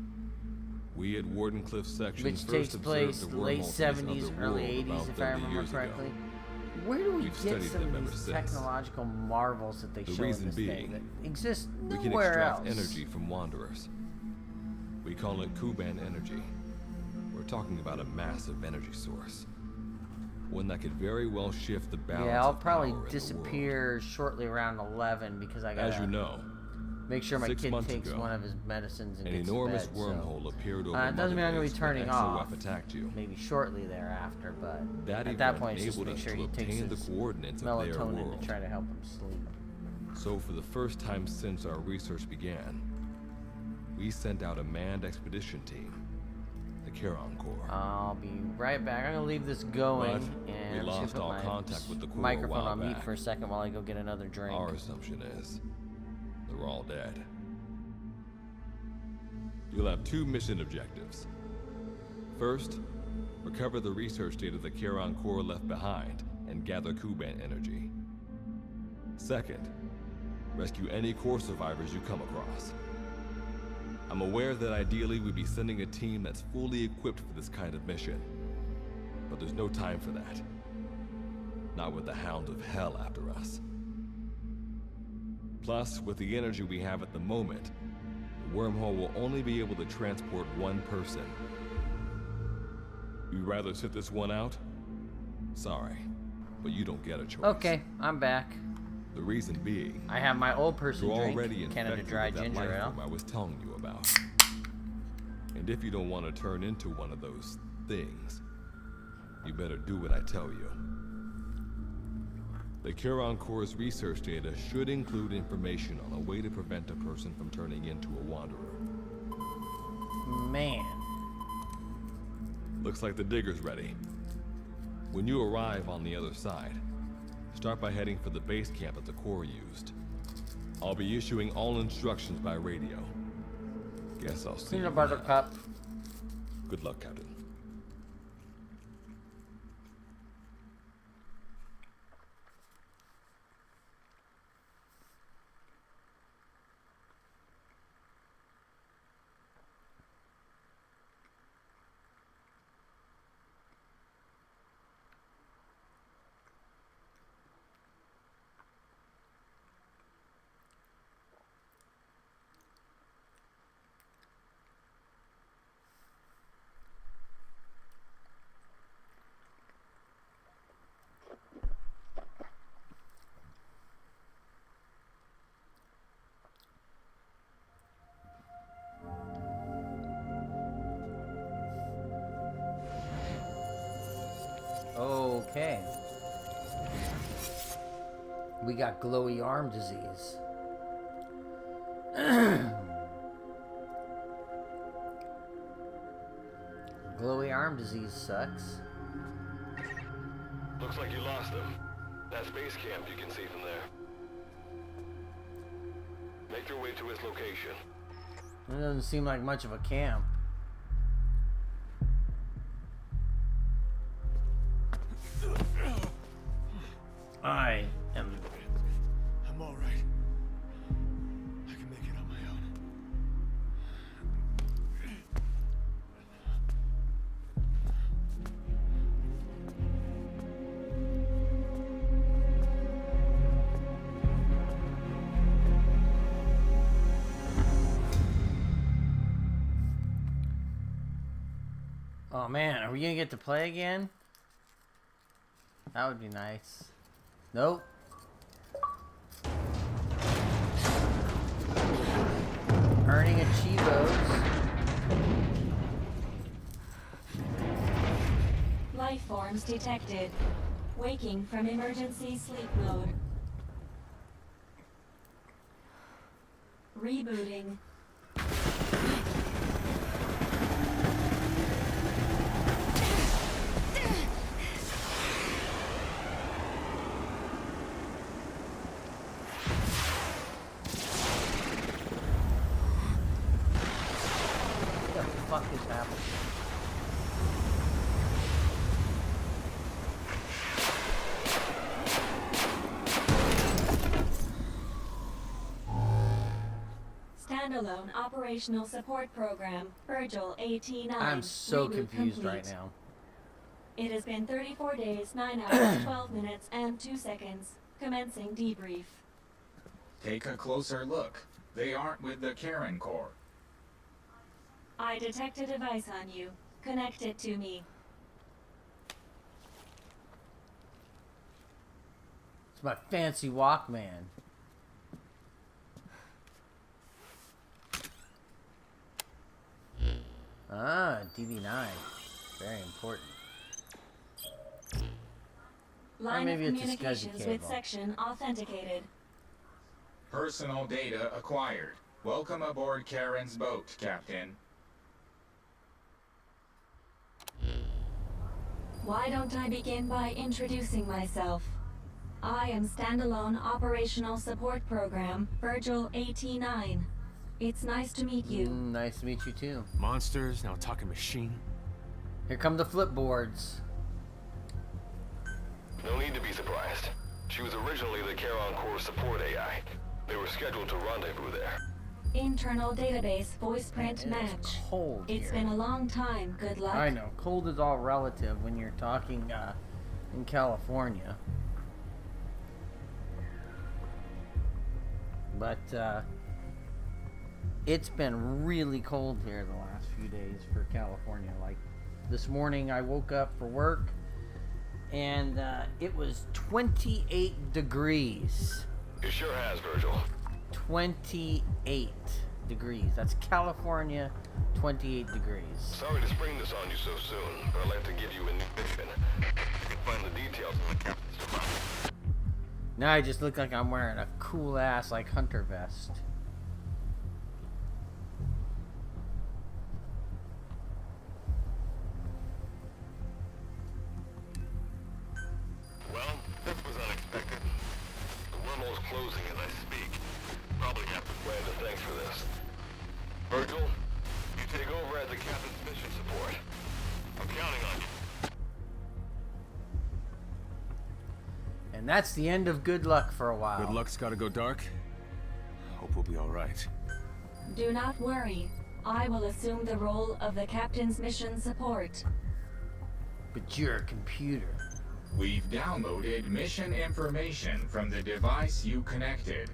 We at Wardenclyffe section which first takes observed place the late wormhole to this 70s, other early world 80s, about if I 30 remember years ago. correctly. Where do we We've get studied some them of ever these since. technological marvels that they The show in reason this being, game that exist We can nowhere extract else? energy from wanderers. We call it Kuban energy. We're talking about a massive energy source. One that could very well shift the balance Yeah, I'll of probably power in the disappear shortly around 11 because I world. As gotta you know, make sure my 6 kid months takes ago, one of his medicines and an gets enormous to bed, wormhole so. appeared over It doesn't mean I'm Mother gonna be Base when turning XOF off. attacked you. Maybe shortly thereafter, but That at that event point, it's just to enabled make us sure to he takes obtain the his coordinates of their melatonin world. to try to help him sleep. So for the first time since our research began, we sent out a manned expedition team, the Charon Corps. I'll be right back. I'm gonna leave this going, But and we I'm just lost gonna all put my contact with the Corps a microphone while on mute back. for a second while I go get another drink. Our assumption is they're all dead. You'll have 2 mission objectives. First, recover the research data the Charon Corps left behind and gather Kuban energy. Second, rescue any Corps survivors you come across. I'm aware that ideally we'd be sending a team that's fully equipped for this kind of mission, but there's no time for that. Not with the Hound of Hell after us. Plus, with the energy we have at the moment, the wormhole will only be able to transport 1 person. You'd rather sit this one out? Sorry, but you don't get a choice. Okay, I'm back. The reason being, I have my old person you're drink, already Canada infected Dry with that Ginger life Ale. form I was telling you about. And if you don't want to turn into one of those things, you better do what I tell you. The Charon Corps' research data should include information on a way to prevent a person from turning into a wanderer. Man. Looks like the digger's ready. When you arrive on the other side, start by heading for the base camp that the Corps used. I'll be issuing all instructions by radio. Guess I'll see you Peanut then. butter cup. Good luck, Captain. Okay. We got glowy arm disease. Glowy arm disease sucks. Looks like you lost them. That's base camp you can see from there. Make your way to his location. It doesn't seem like much of a camp. I am. I'm all right. I can make it on my own. Oh man, are we gonna get to play again? That would be nice. Nope. Earning achievos. Life forms detected. Waking from emergency sleep mode. Rebooting. What the fuck is happening? standalone operational support program, Virgil AT9. I'm so Reboot confused right complete. now. It has been 34 days, 9 hours, 12 minutes, and 2 seconds. Commencing debrief. Take a closer look. They aren't with the Karen Corps. I detect a device on you. Connect it to me. It's my fancy Walkman. Ah, DB9. Very important. Line maybe of it's a SCSI communications with cable. section authenticated. Personal data acquired. Welcome aboard Karen's boat, Captain. Why don't I begin by introducing myself? I am Standalone Operational Support Program, Virgil AT9. It's nice to meet you. Nice to meet you too. Monsters, now talking machine. Here come the flipboards. No need to be surprised. She was originally the Charon Corps support AI. They were scheduled to rendezvous there. Internal database voice print Man, match. it's cold It's here. been a long time. Good luck. I know. Cold is all relative when you're talking in California. But it's been really cold here the last few days for California. Like this morning I woke up for work and it was 28 degrees. It sure has, Virgil. 28 degrees. That's California, 28 degrees. Sorry to spring this on you so soon, but I'd like to give you a new mission. You can find the details in the captain's device. Now I just look like I'm wearing a cool ass like hunter vest. Well, this was unexpected. The wormhole's closing as I speak. Probably have to plan to thanks for this. Virgil, you take over as the captain's mission support. I'm counting on you. And that's the end of good luck for a while. Good luck's gotta go dark. Hope we'll be alright. Do not worry. I will assume the role of the captain's mission support. But you're a computer. We've downloaded mission information from the device you connected.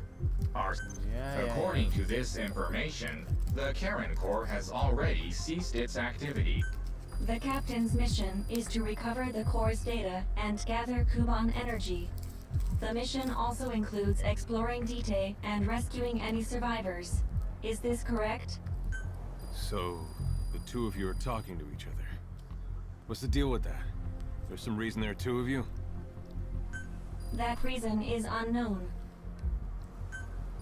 According to this information, the Karen Corps has already ceased its activity. The captain's mission is to recover the Corps' data and gather Kuban energy. The mission also includes exploring Dite and rescuing any survivors. Is this correct? So, the two of you are talking to each other. What's the deal with that? There's some reason there are two of you? That reason is unknown.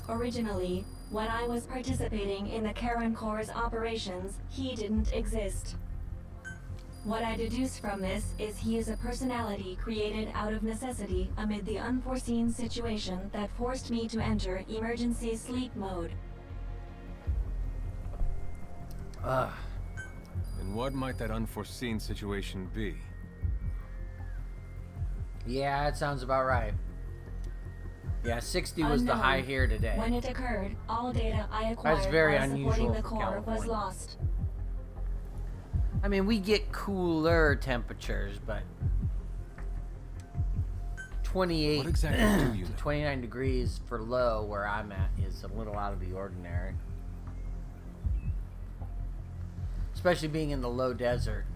Originally, when I was participating in the Karen Corps' operations, he didn't exist. What I deduce from this is he is a personality created out of necessity amid the unforeseen situation that forced me to enter emergency sleep mode. And what might that unforeseen situation be? Yeah, that sounds about right. Yeah, 60 was the Unknown. high here today. When it occurred, all data I acquired very while supporting unusual the for Corps was California. lost. I mean, we get cooler temperatures, but 28 What exactly do you to know? 29 degrees for low where I'm at is a little out of the ordinary. Especially being in the low desert.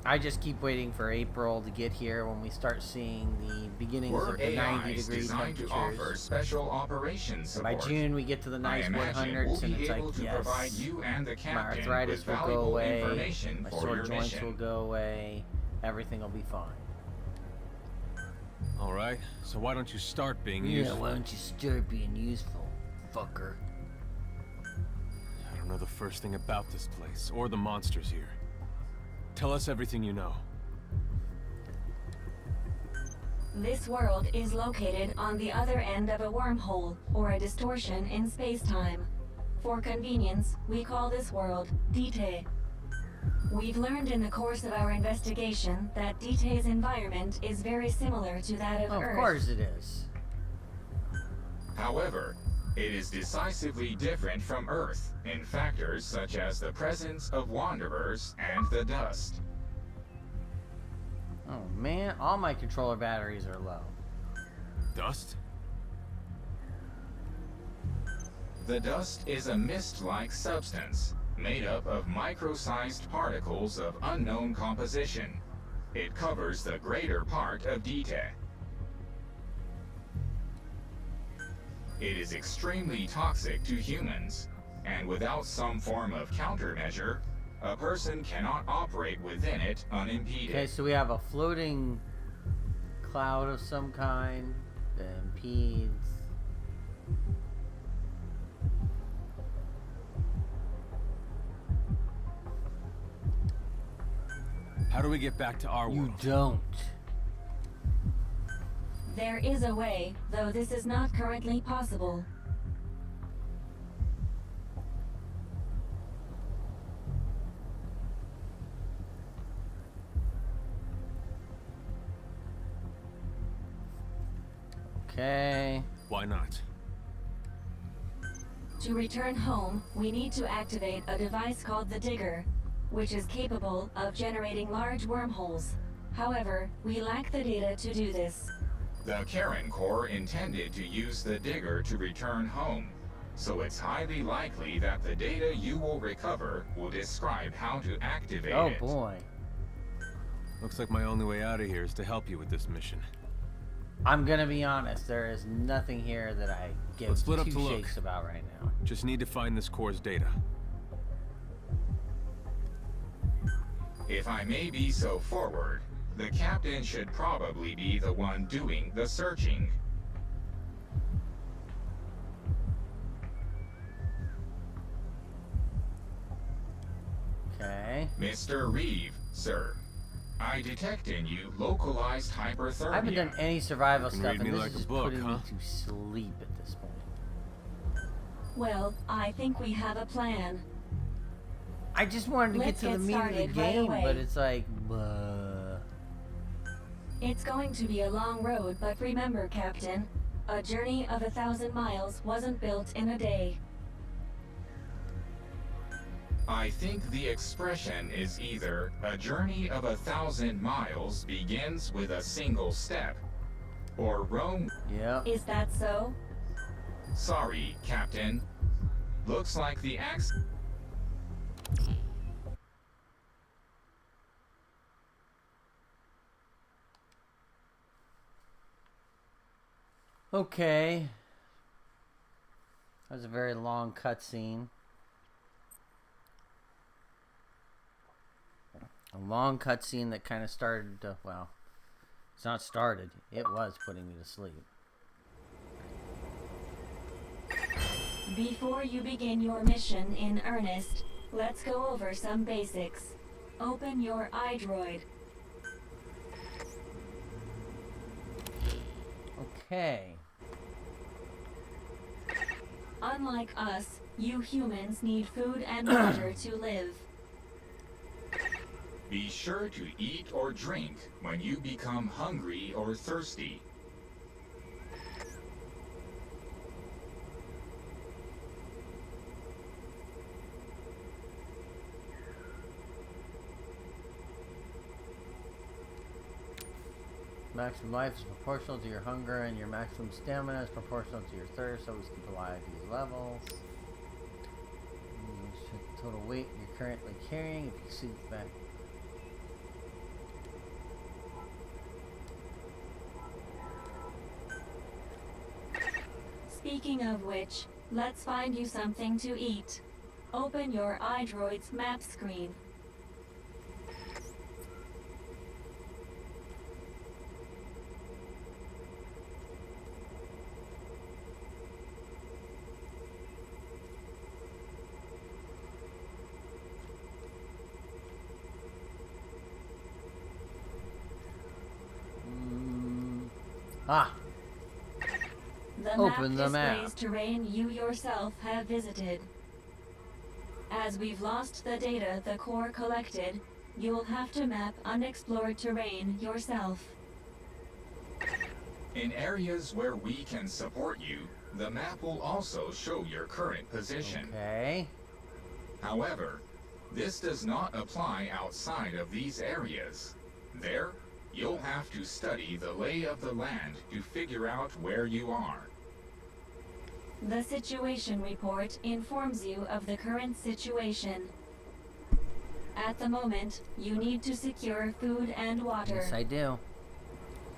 I just keep waiting for April to get here when we start seeing the beginnings We're of the 90 AIs degree designed to offer temperatures. special operations By support. June we get to the I nice imagine we'll 100s and be it's able like, to provide yes, you and the my captain arthritis with will go valuable away, information my for sore your joints mission. will go away, everything will be fine. Alright, so why don't you start being Yeah, useful? why don't you start being useful, fucker? I don't know the first thing about this place, or the monsters here. Tell us everything you know. This world is located on the other end of a wormhole, or a distortion in space-time. For convenience, we call this world Dite. We've learned in the course of our investigation that Dite's environment is very similar to that of Oh, Earth. of course it is. However, it is decisively different from Earth in factors such as the presence of wanderers and the dust. Oh man, all my controller batteries are low. Dust? The dust is a mist-like substance made up of micro-sized particles of unknown composition. It covers the greater part of Dita. It is extremely toxic to humans, and without some form of countermeasure, a person cannot operate within it unimpeded. Okay, so we have a floating cloud of some kind that impedes. How do we get back to our world? You don't. There is a way, though this is not currently possible. Okay. Why not? To return home, we need to activate a device called the Digger, which is capable of generating large wormholes. However, we lack the data to do this. The Karen Corps intended to use the Digger to return home, so it's highly likely that the data you will recover will describe how to activate it. Oh boy. Looks like my only way out of here is to help you with this mission. I'm gonna be honest, there is nothing here that I give Let's split up two to look. shakes about right now. Just need to find this core's data. If I may be so forward, the captain should probably be the one doing the searching. Okay. Mr. Reeve, sir. I detect in you localized hyperthermia. I haven't done any survival You can stuff, read and me this like is a just book, putting huh? me to sleep at this point. Well, I think we have a plan. I just wanted to Let's get to the get meat of the started right game, away. but it's like, It's going to be a long road, but remember, Captain, a journey of 1,000 miles wasn't built in a day. I think the expression is either a journey of 1,000 miles begins with a single step, or Rome. yep. Is that so? Sorry, Captain. Looks like the axe. Okay. That was a very long cutscene. A long cutscene that kind of started to, well, it's not started. It was putting me to sleep. Before you begin your mission in earnest, let's go over some basics. Open your iDroid. Okay. Unlike us, you humans need food and water to live. Be sure to eat or drink when you become hungry or thirsty. Maximum life is proportional to your hunger, and your maximum stamina is proportional to your thirst. Always keep alive at these levels. Check the total weight you're currently carrying. If you exceed that. Speaking of which, let's find you something to eat. Open your iDroid's map screen. Ah! The Open the map map. displays terrain you yourself have visited. As we've lost the data the Corps collected, you'll have to map unexplored terrain yourself. In areas where we can support you, The map will also show your current position. Okay. However, this does not apply outside of these areas. There, you'll have to study the lay of the land to figure out where you are. The situation report informs you of the current situation. At the moment, you need to secure food and water. Yes, I do.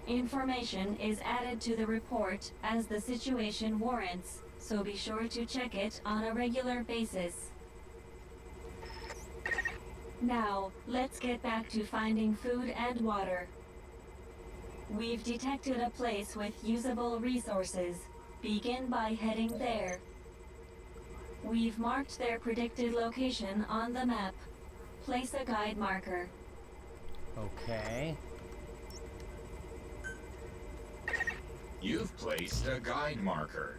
Information is added to the report as the situation warrants, so be sure to check it on a regular basis. Now, let's get back to finding food and water. We've detected a place with usable resources. Begin by heading there. We've marked their predicted location on the map. Place a guide marker. Okay. You've placed a guide marker.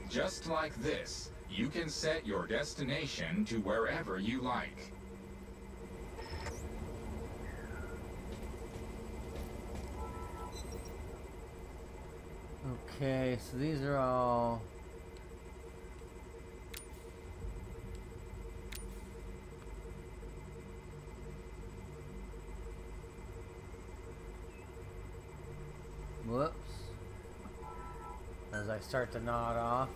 Just like this, you can set your destination to wherever you like. Okay, so these are all... Whoops. As I start to nod off.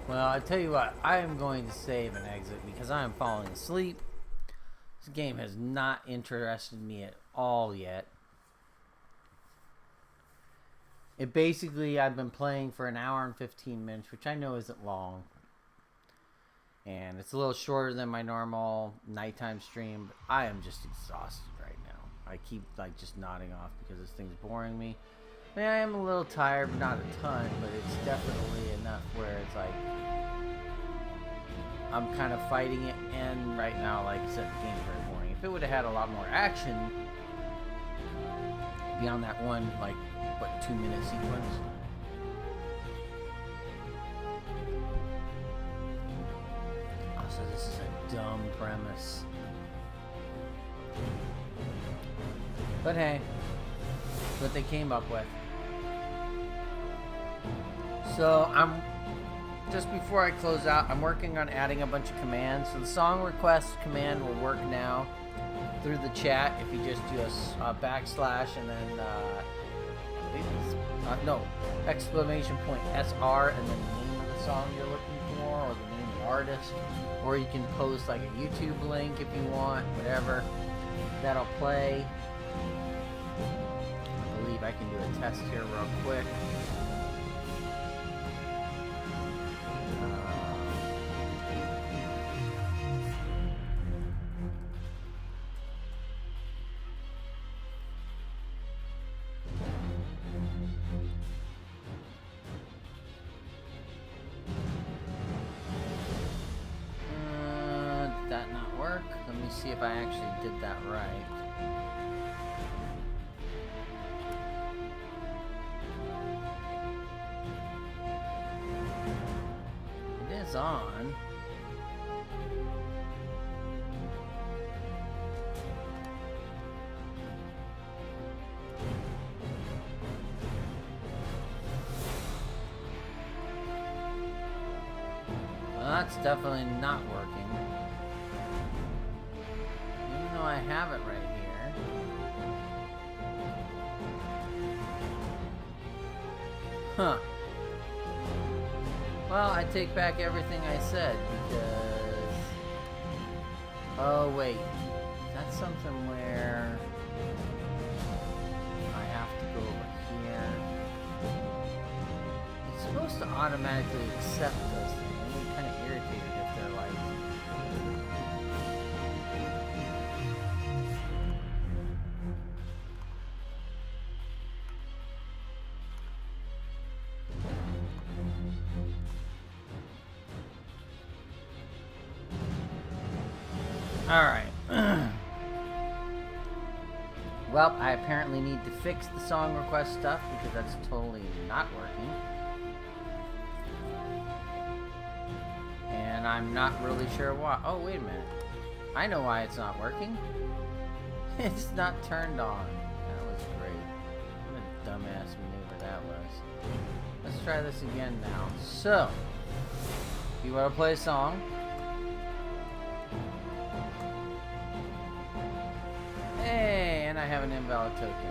Well, I tell you what, I am going to save and exit because I am falling asleep. This game has not interested me at all yet. It basically, I've been playing for an hour and 15 minutes, which I know isn't long. And it's a little shorter than my normal nighttime stream, but I am just exhausted right now. I keep like just nodding off because this thing's boring me. I mean, I am a little tired, but not a ton, but it's definitely enough where it's like I'm kind of fighting it, and right now, like I said, the game's very boring. If it would have had a lot more action beyond that one, like, what, 2-minute sequence? Also, this is a dumb premise. But hey, it's what they came up with. So, just before I close out, I'm working on adding a bunch of commands. So the song request command will work now through the chat if you just do a backslash and then exclamation point SR and then the name of the song you're looking for or the name of the artist, or you can post like a YouTube link if you want, whatever. That'll play. I believe I can do a test here real quick. Did that not work? Let me see if I actually did that right. It is on. Well, that's definitely not working. Even though I have it right here. Huh. Well, I take back everything I said because... Oh, wait. That's something where... I have to go over here. It's supposed to automatically accept those things. I'm kind of irritated if they're like... Alright. Well, I apparently need to fix the song request stuff because that's totally not working. And I'm not really sure why. Oh, wait a minute. I know why it's not working. It's not turned on. That was great. I'm dumbass maneuver that was. Let's try this again now. So, you want to play a song? Hey, and I have an invalid token.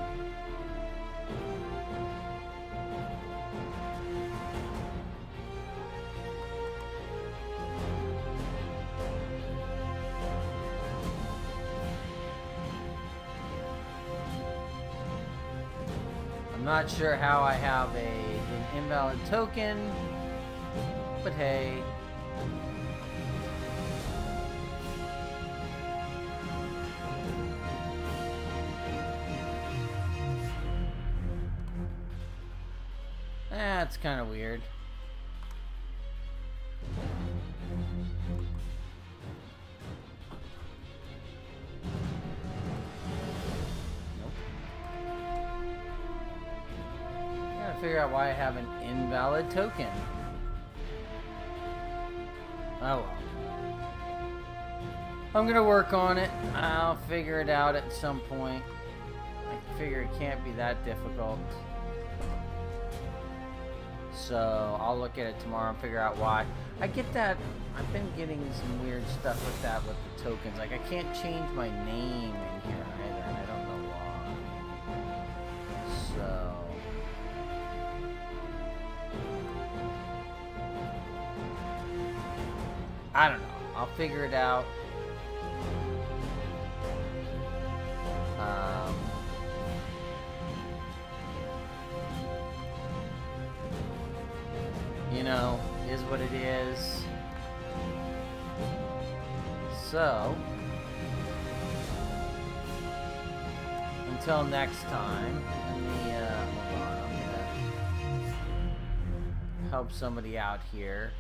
I'm not sure how I have an invalid token, but hey. That's kind of weird. Figure out why I have an invalid token. Oh well. I'm gonna work on it. I'll figure it out at some point. I figure it can't be that difficult. So I'll look at it tomorrow and figure out why. I get that. I've been getting some weird stuff with that with the tokens. Like I can't change my name in here either, and I don't know why. So. I don't know. I'll figure it out. You know, is what it is. So, until next time, let me, hold on. I'm gonna help somebody out here.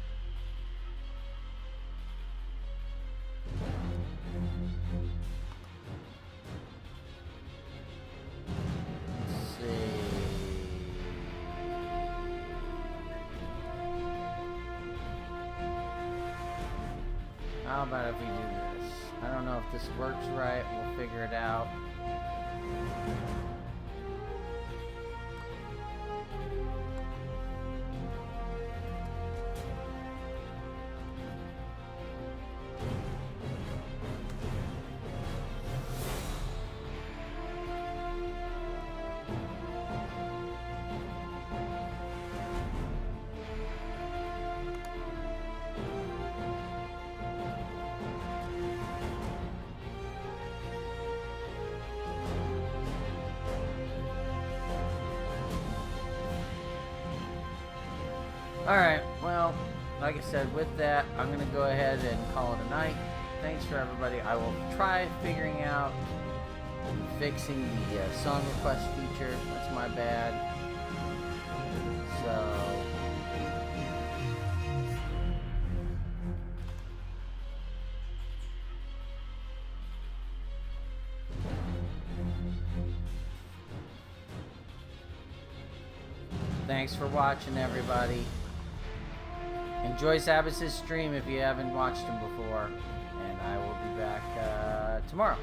How about if we do this? I don't know if this works right. We'll figure it out. Alright, well, like I said, with that, I'm going to go ahead and call it a night. Thanks for everybody. I will try figuring out fixing the song request feature. That's my bad. So, thanks for watching, everybody. Enjoy Sabbath's stream if you haven't watched him before, and I will be back tomorrow.